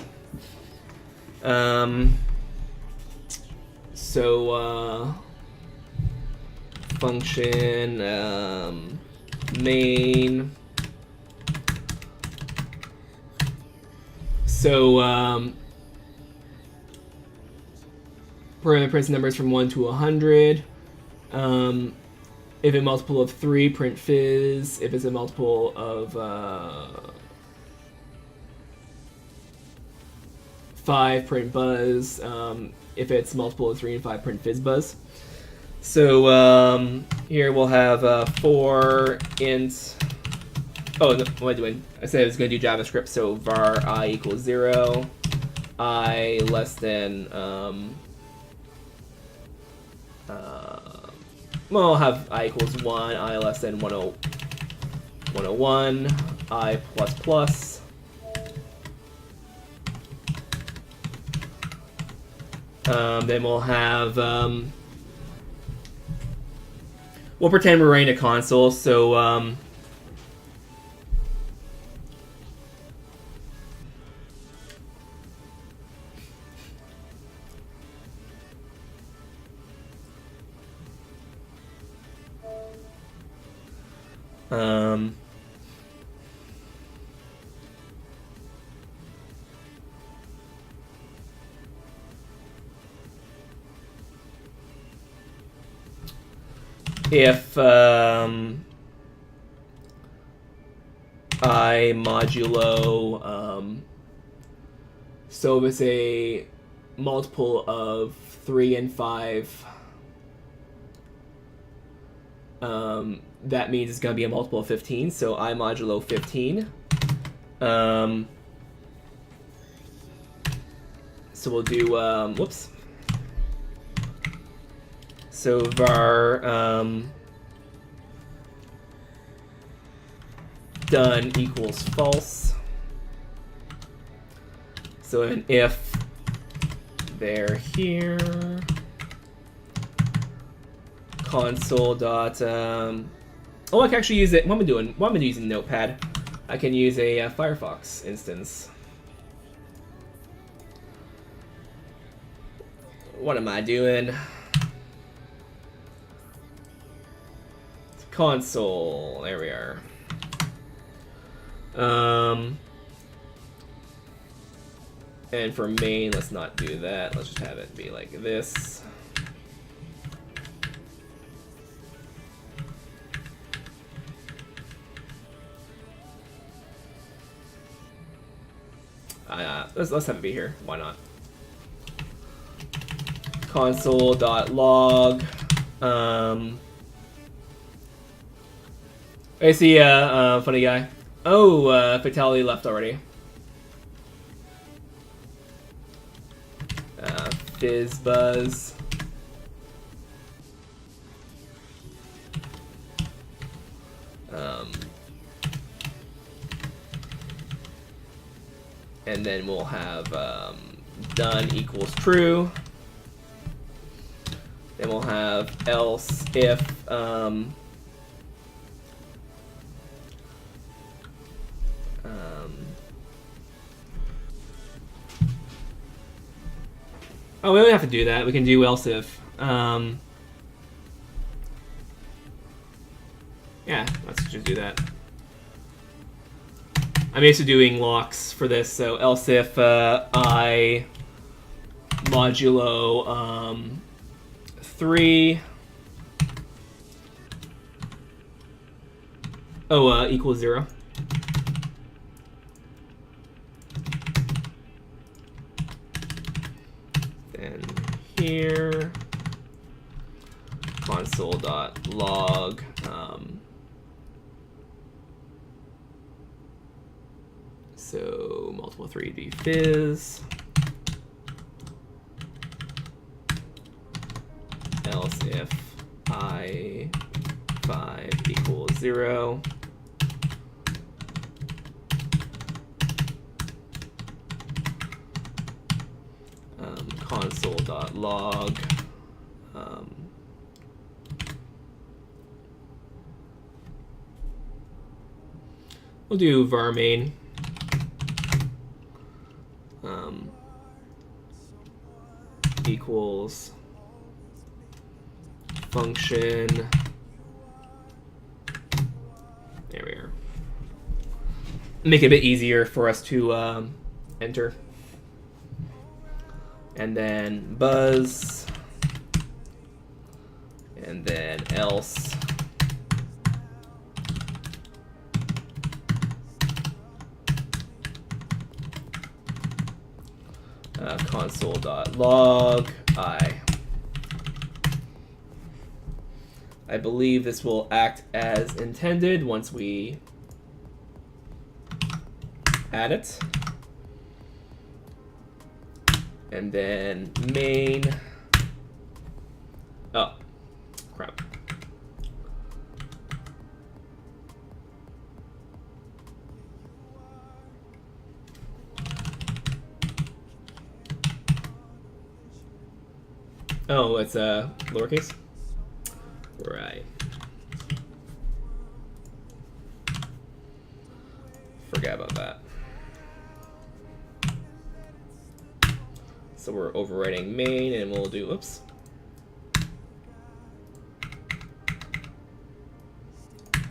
So function main. So prints numbers from 1 to 100. If a multiple of 3, print fizz. If it's a multiple of 5, print buzz. If it's multiple of 3 and 5, print FizzBuzz. So here we'll have 4 int. Oh, no, what am I doing? I said I was going to do JavaScript. So var I equals 0, I less than. Well, I'll have I equals 1, I less than 101, I plus plus. Then we'll have, we'll pretend we're running a console, so if I modulo, so if it's a multiple of 3 and 5, that means it's going to be a multiple of 15, so I modulo 15. So we'll do, whoops. So var done equals false. So an if they're here, console dot oh, I can actually use it. What am I doing? What am I using Notepad? I can use a Firefox instance. What am I doing? Console. There we are. And for main, let's not do that. Let's just have it be like this. Let's have it be here. Why not? Console.log. I see a funny guy. Oh, Fatality left already. FizzBuzz. And then we'll have done equals true. Then we'll have else if oh, we don't have to do that. We can do else if. Yeah, let's just do that. I'm used to doing locks for this, so else if I modulo 3 equals 0. Then here console.log so multiple 3 would be fizz. Else if I5 equals 0. console.log. We'll do var main. Equals function. There we are. Make it a bit easier for us to enter. And then buzz. And then else. Console.log I believe this will act as intended once we add it. And then main. Oh, crap. Oh, it's lowercase? Right. Forgot about that. So we're overwriting main and we'll do, oops.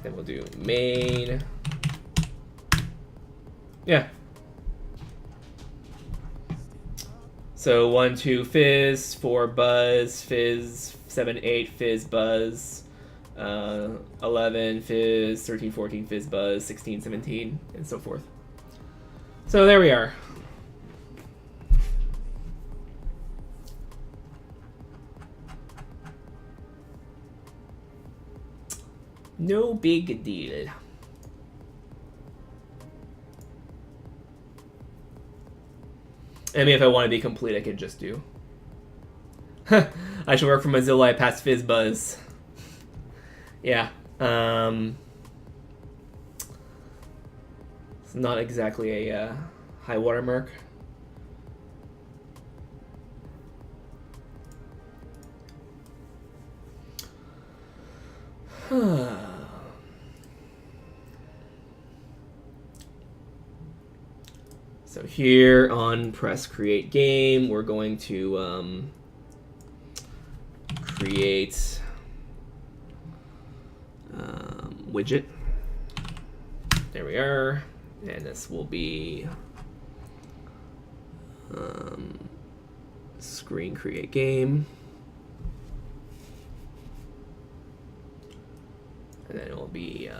Then we'll do main. Yeah. So 1, 2, fizz, 4, buzz, fizz, 7, 8, fizz, buzz, 11, fizz, 13, 14, fizz, buzz, 16, 17, and so forth. So there we are. No big deal. I mean, if I want to be complete, I could just do. I should work for Mozilla. I passed FizzBuzz. Yeah. It's not exactly a high watermark. So here on press create game, we're going to create widget. There we are, and this will be screen create game, and then it will be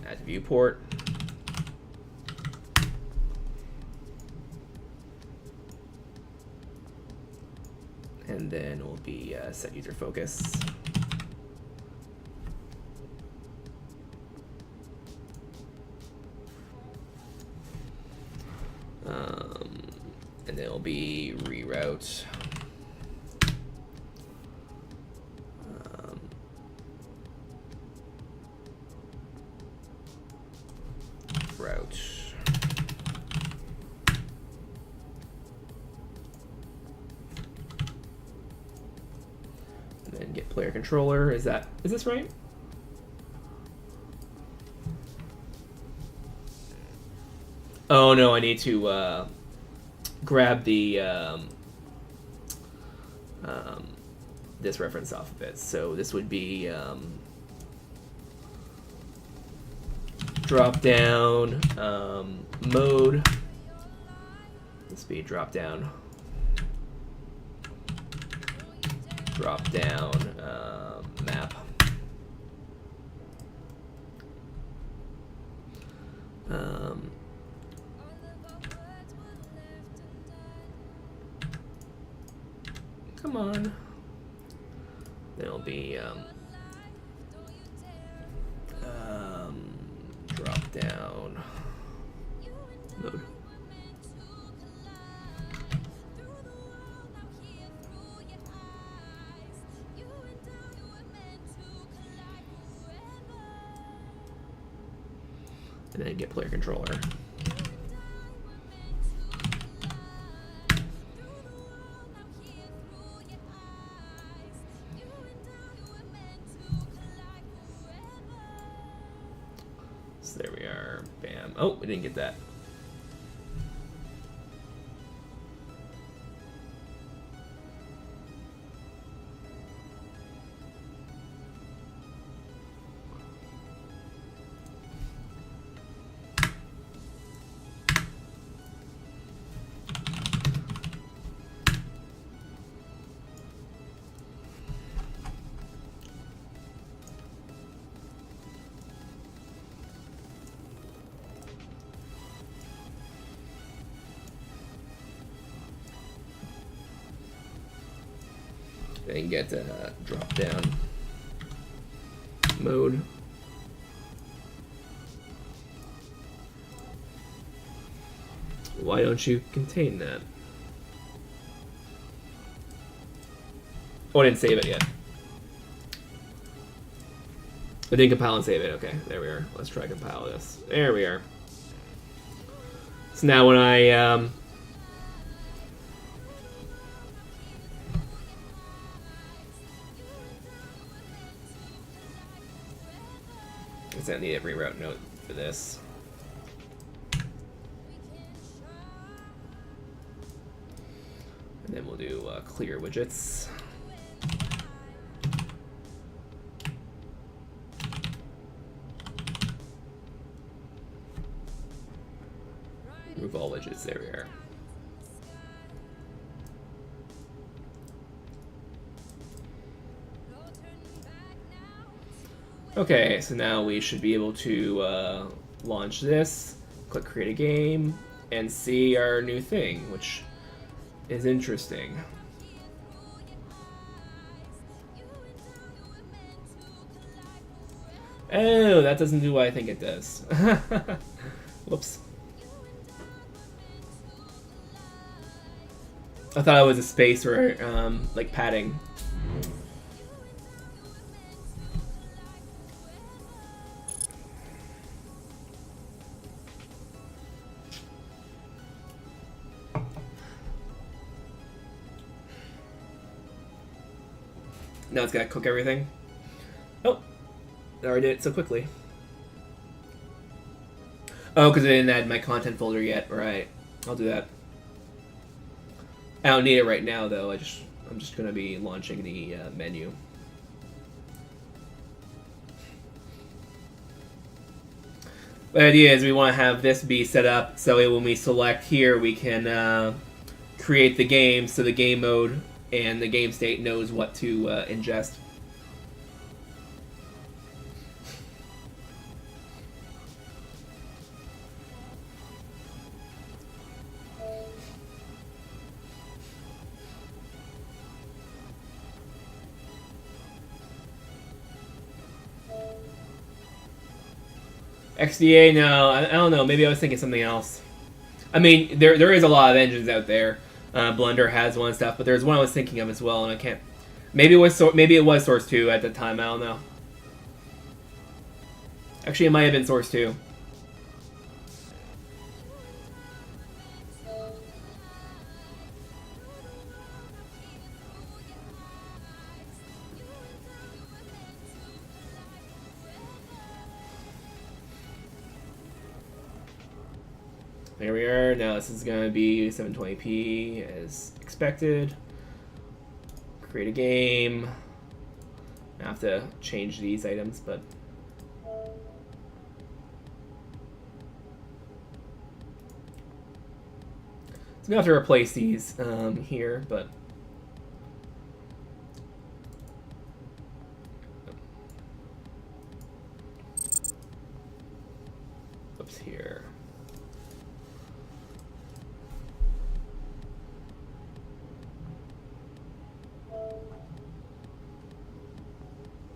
add viewport. And then will be set user focus. And then it'll be reroute. Route. And then get player controller. Is this right? Oh no, I need to grab the this reference off of it. So this would be drop down mode. This would be drop down map. Come on. Then it'll be drop down mode. And then get player controller. Bam. Oh, we didn't get that. And get drop down mode. Why don't you contain that? Oh, I didn't save it yet. I didn't compile and save it. Okay, there we are. Let's try compile this. There we are. So now when I I need a reroute note for this. And then we'll do clear widgets. Remove all widgets, there we are. Okay, so now we should be able to launch this, click create a game, and see our new thing, which is interesting. Oh, that doesn't do what I think it does. Whoops. I thought it was a space or like padding. Now it's gotta cook everything. Oh, I already did it so quickly. Oh, because I didn't add my content folder yet. Right, I'll do that. I don't need it right now though. I'm just gonna be launching the menu. The idea is we want to have this be set up so when we select here, we can create the game so the game mode and the game state knows what to ingest. XDA, no, I don't know. Maybe I was thinking something else. I mean, there is a lot of engines out there. Blender has one and stuff, but there's one I was thinking of as well, and I can't. Maybe it was Source 2 at the time. I don't know. Actually, it might have been Source 2. There we are. Now this is going to be 720p as expected. Create a game. I have to change these items, but so we have to replace these here, but oops, here.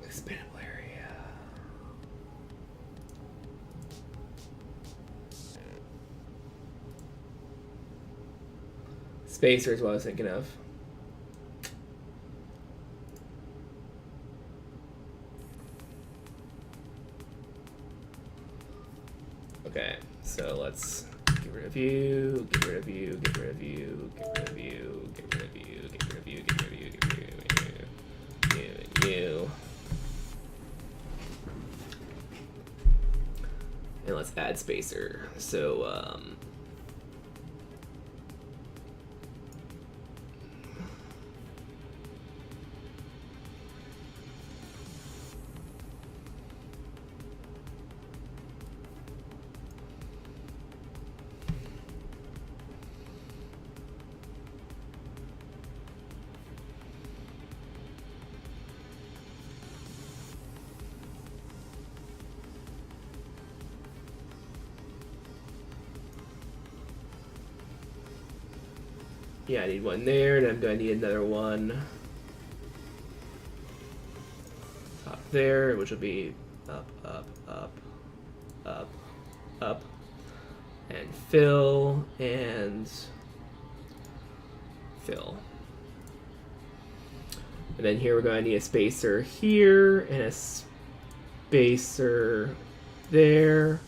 Expandable area. Spacer is what I was thinking of. Okay, so let's get rid of you, get rid of you, get rid of you, get rid of you, get rid of you, get rid of you, get rid of you, get rid of you, you, and you. And let's add spacer. So, yeah, I need one there, and I'm going to need another one top there, which will be up, up, up, up, up, and fill, and fill. And then here we're going to need a spacer here, and a spacer there.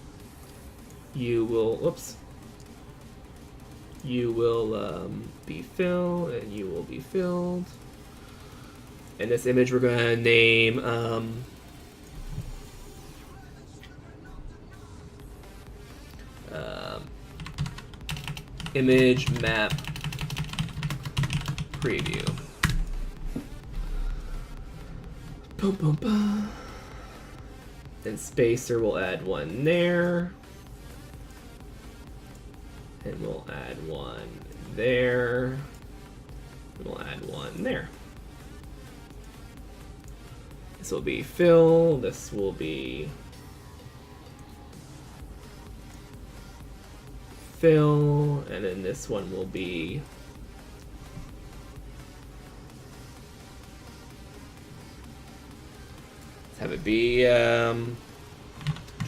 You will, whoops. You will be fill, and you will be filled. And this image we're going to name image map preview. Boom, boom, boom. And spacer, we'll add one there. And we'll add one there. And we'll add one there. This will be fill. This will be fill. And then this one will be let's have it be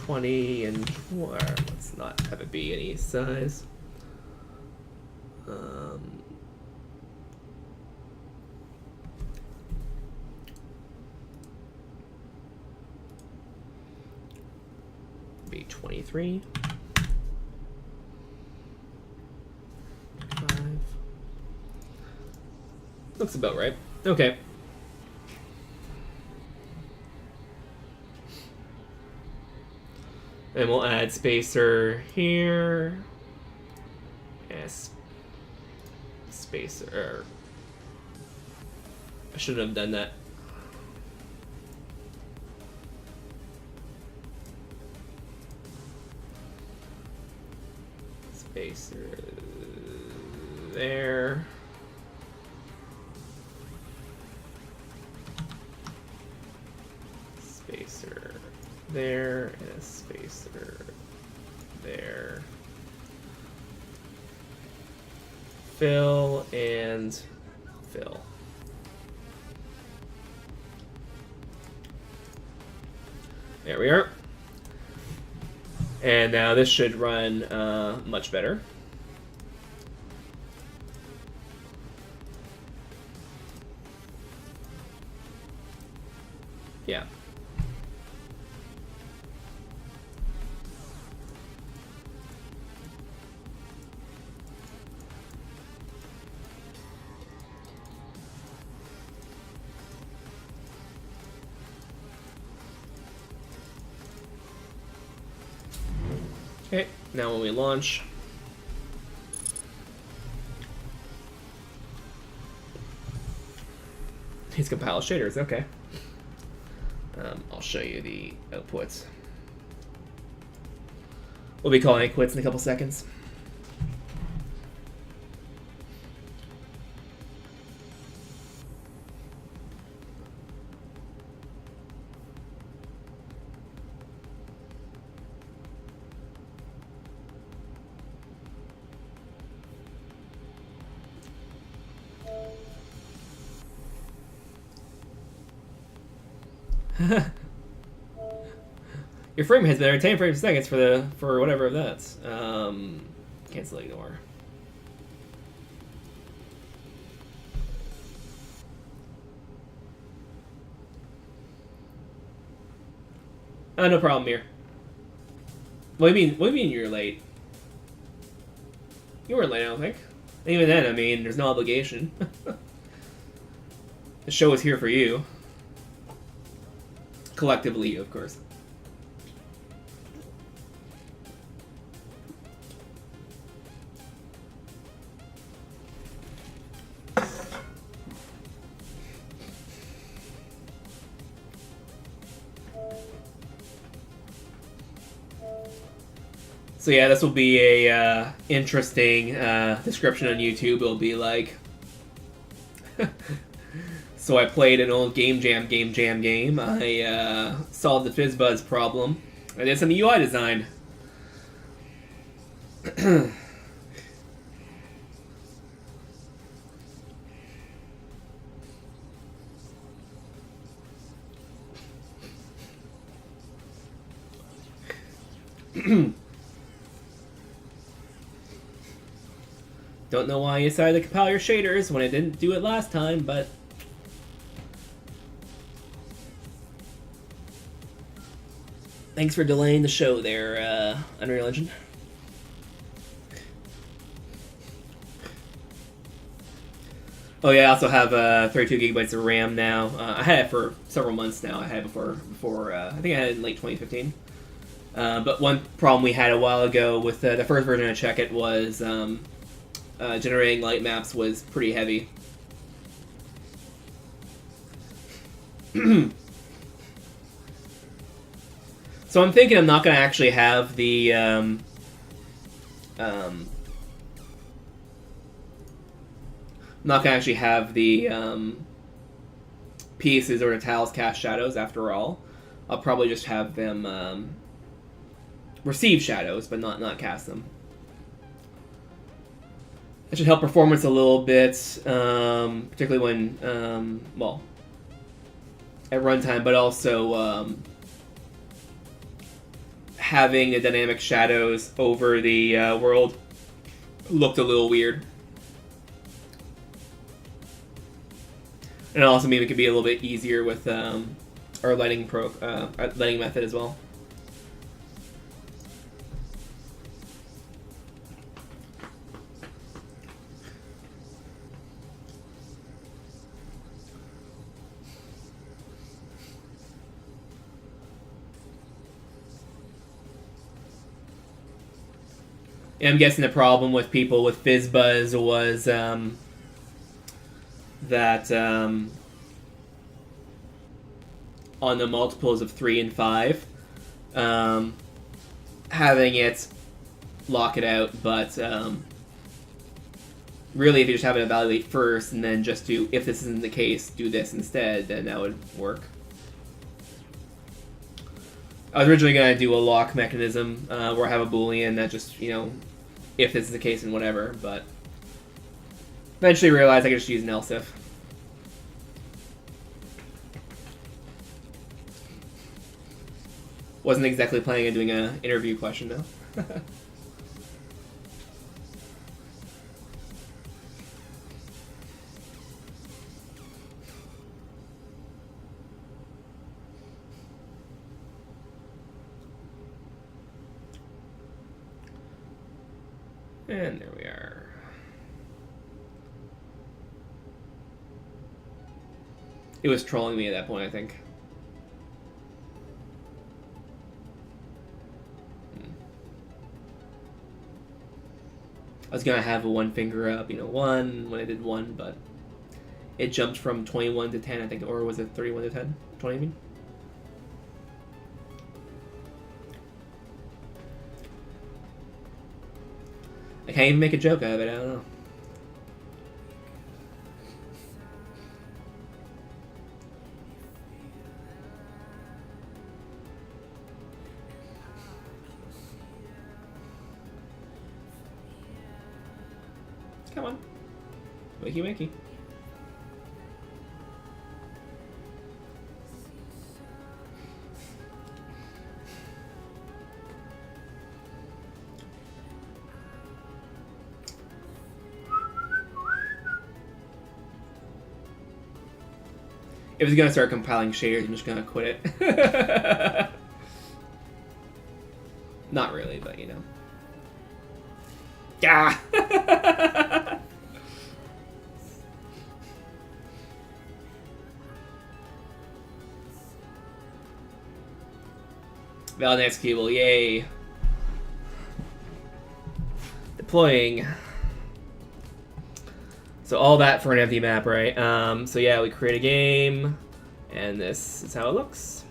20 and 20. Let's not have it be any size. Be 23. 5. Looks about right. Okay. And we'll add spacer here. Yes. Spacer. I shouldn't have done that. Spacer there. Spacer there, and a spacer there. Fill and fill. There we are. And now this should run much better. Yeah. Okay, now when we launch, he's compiled shaders, okay. I'll show you the outputs. We'll be calling it quits in a couple seconds. Your frame has been retained for 8 seconds for whatever that's. Cancel, ignore. No problem, Mir. What do you mean you're late? You weren't late, I don't think. Even then, I mean, there's no obligation. The show is here for you. Collectively, of course. So yeah, this will be a interesting description on YouTube. It'll be like, so I played an old Game Jam game. I solved the FizzBuzz problem. I did some UI design. Don't know why you decided to compile your shaders when I didn't do it last time, but... Thanks for delaying the show there, Unreal Engine. Oh yeah, I also have 32 gigabytes of RAM now. I had it for several months now. I had it before I think I had it in late 2015. But one problem we had a while ago with the first version of Check It was generating light maps was pretty heavy. So I'm thinking I'm not going to actually have the pieces or the tiles cast shadows after all. I'll probably just have them receive shadows, but not cast them. That should help performance a little bit, particularly when, well, at runtime, but also having the dynamic shadows over the world looked a little weird. And it also maybe it could be a little bit easier with our lighting method as well. And I'm guessing the problem with people with FizzBuzz was that on the multiples of 3 and 5, having it lock it out, but really if you just have it evaluate first and then just do, if this isn't the case, do this instead, then that would work. I was originally going to do a lock mechanism where I have a boolean that just, you know, if this is the case and whatever, but eventually realized I could just use an else if. Wasn't exactly planning on doing an interview question though. And there we are. It was trolling me at that point, I think. I was gonna have a one finger up, you know, 1 when I did 1, but it jumped from 21 to 10, I think, or was it 31 to 10? 20, I mean? I can't even make a joke out of it, I don't know. Come on. Wakey wakey. If it's gonna start compiling shaders, I'm just gonna quit it. Not really, but you know. Yeah. Valid executable, yay. Deploying. So all that for an empty map, right? So yeah, we create a game, and this is how it looks.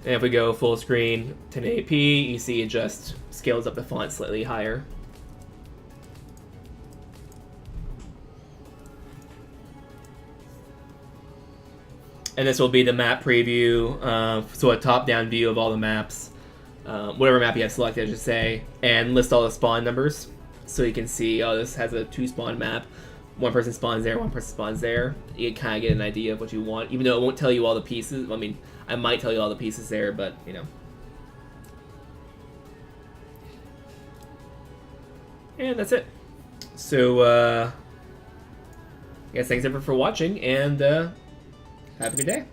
And if we go full screen 1080p, you see it just scales up the font slightly higher. And this will be the map preview, so a top-down view of all the maps, whatever map you have selected, I should say, and list all the spawn numbers, so you can see, oh, this has a 2-spawn map. One person spawns there, one person spawns there. You can kind of get an idea of what you want, even though it won't tell you all the pieces. I mean, I might tell you all the pieces there, but, you know. And that's it. So, I guess thanks everyone for watching, and have a good day.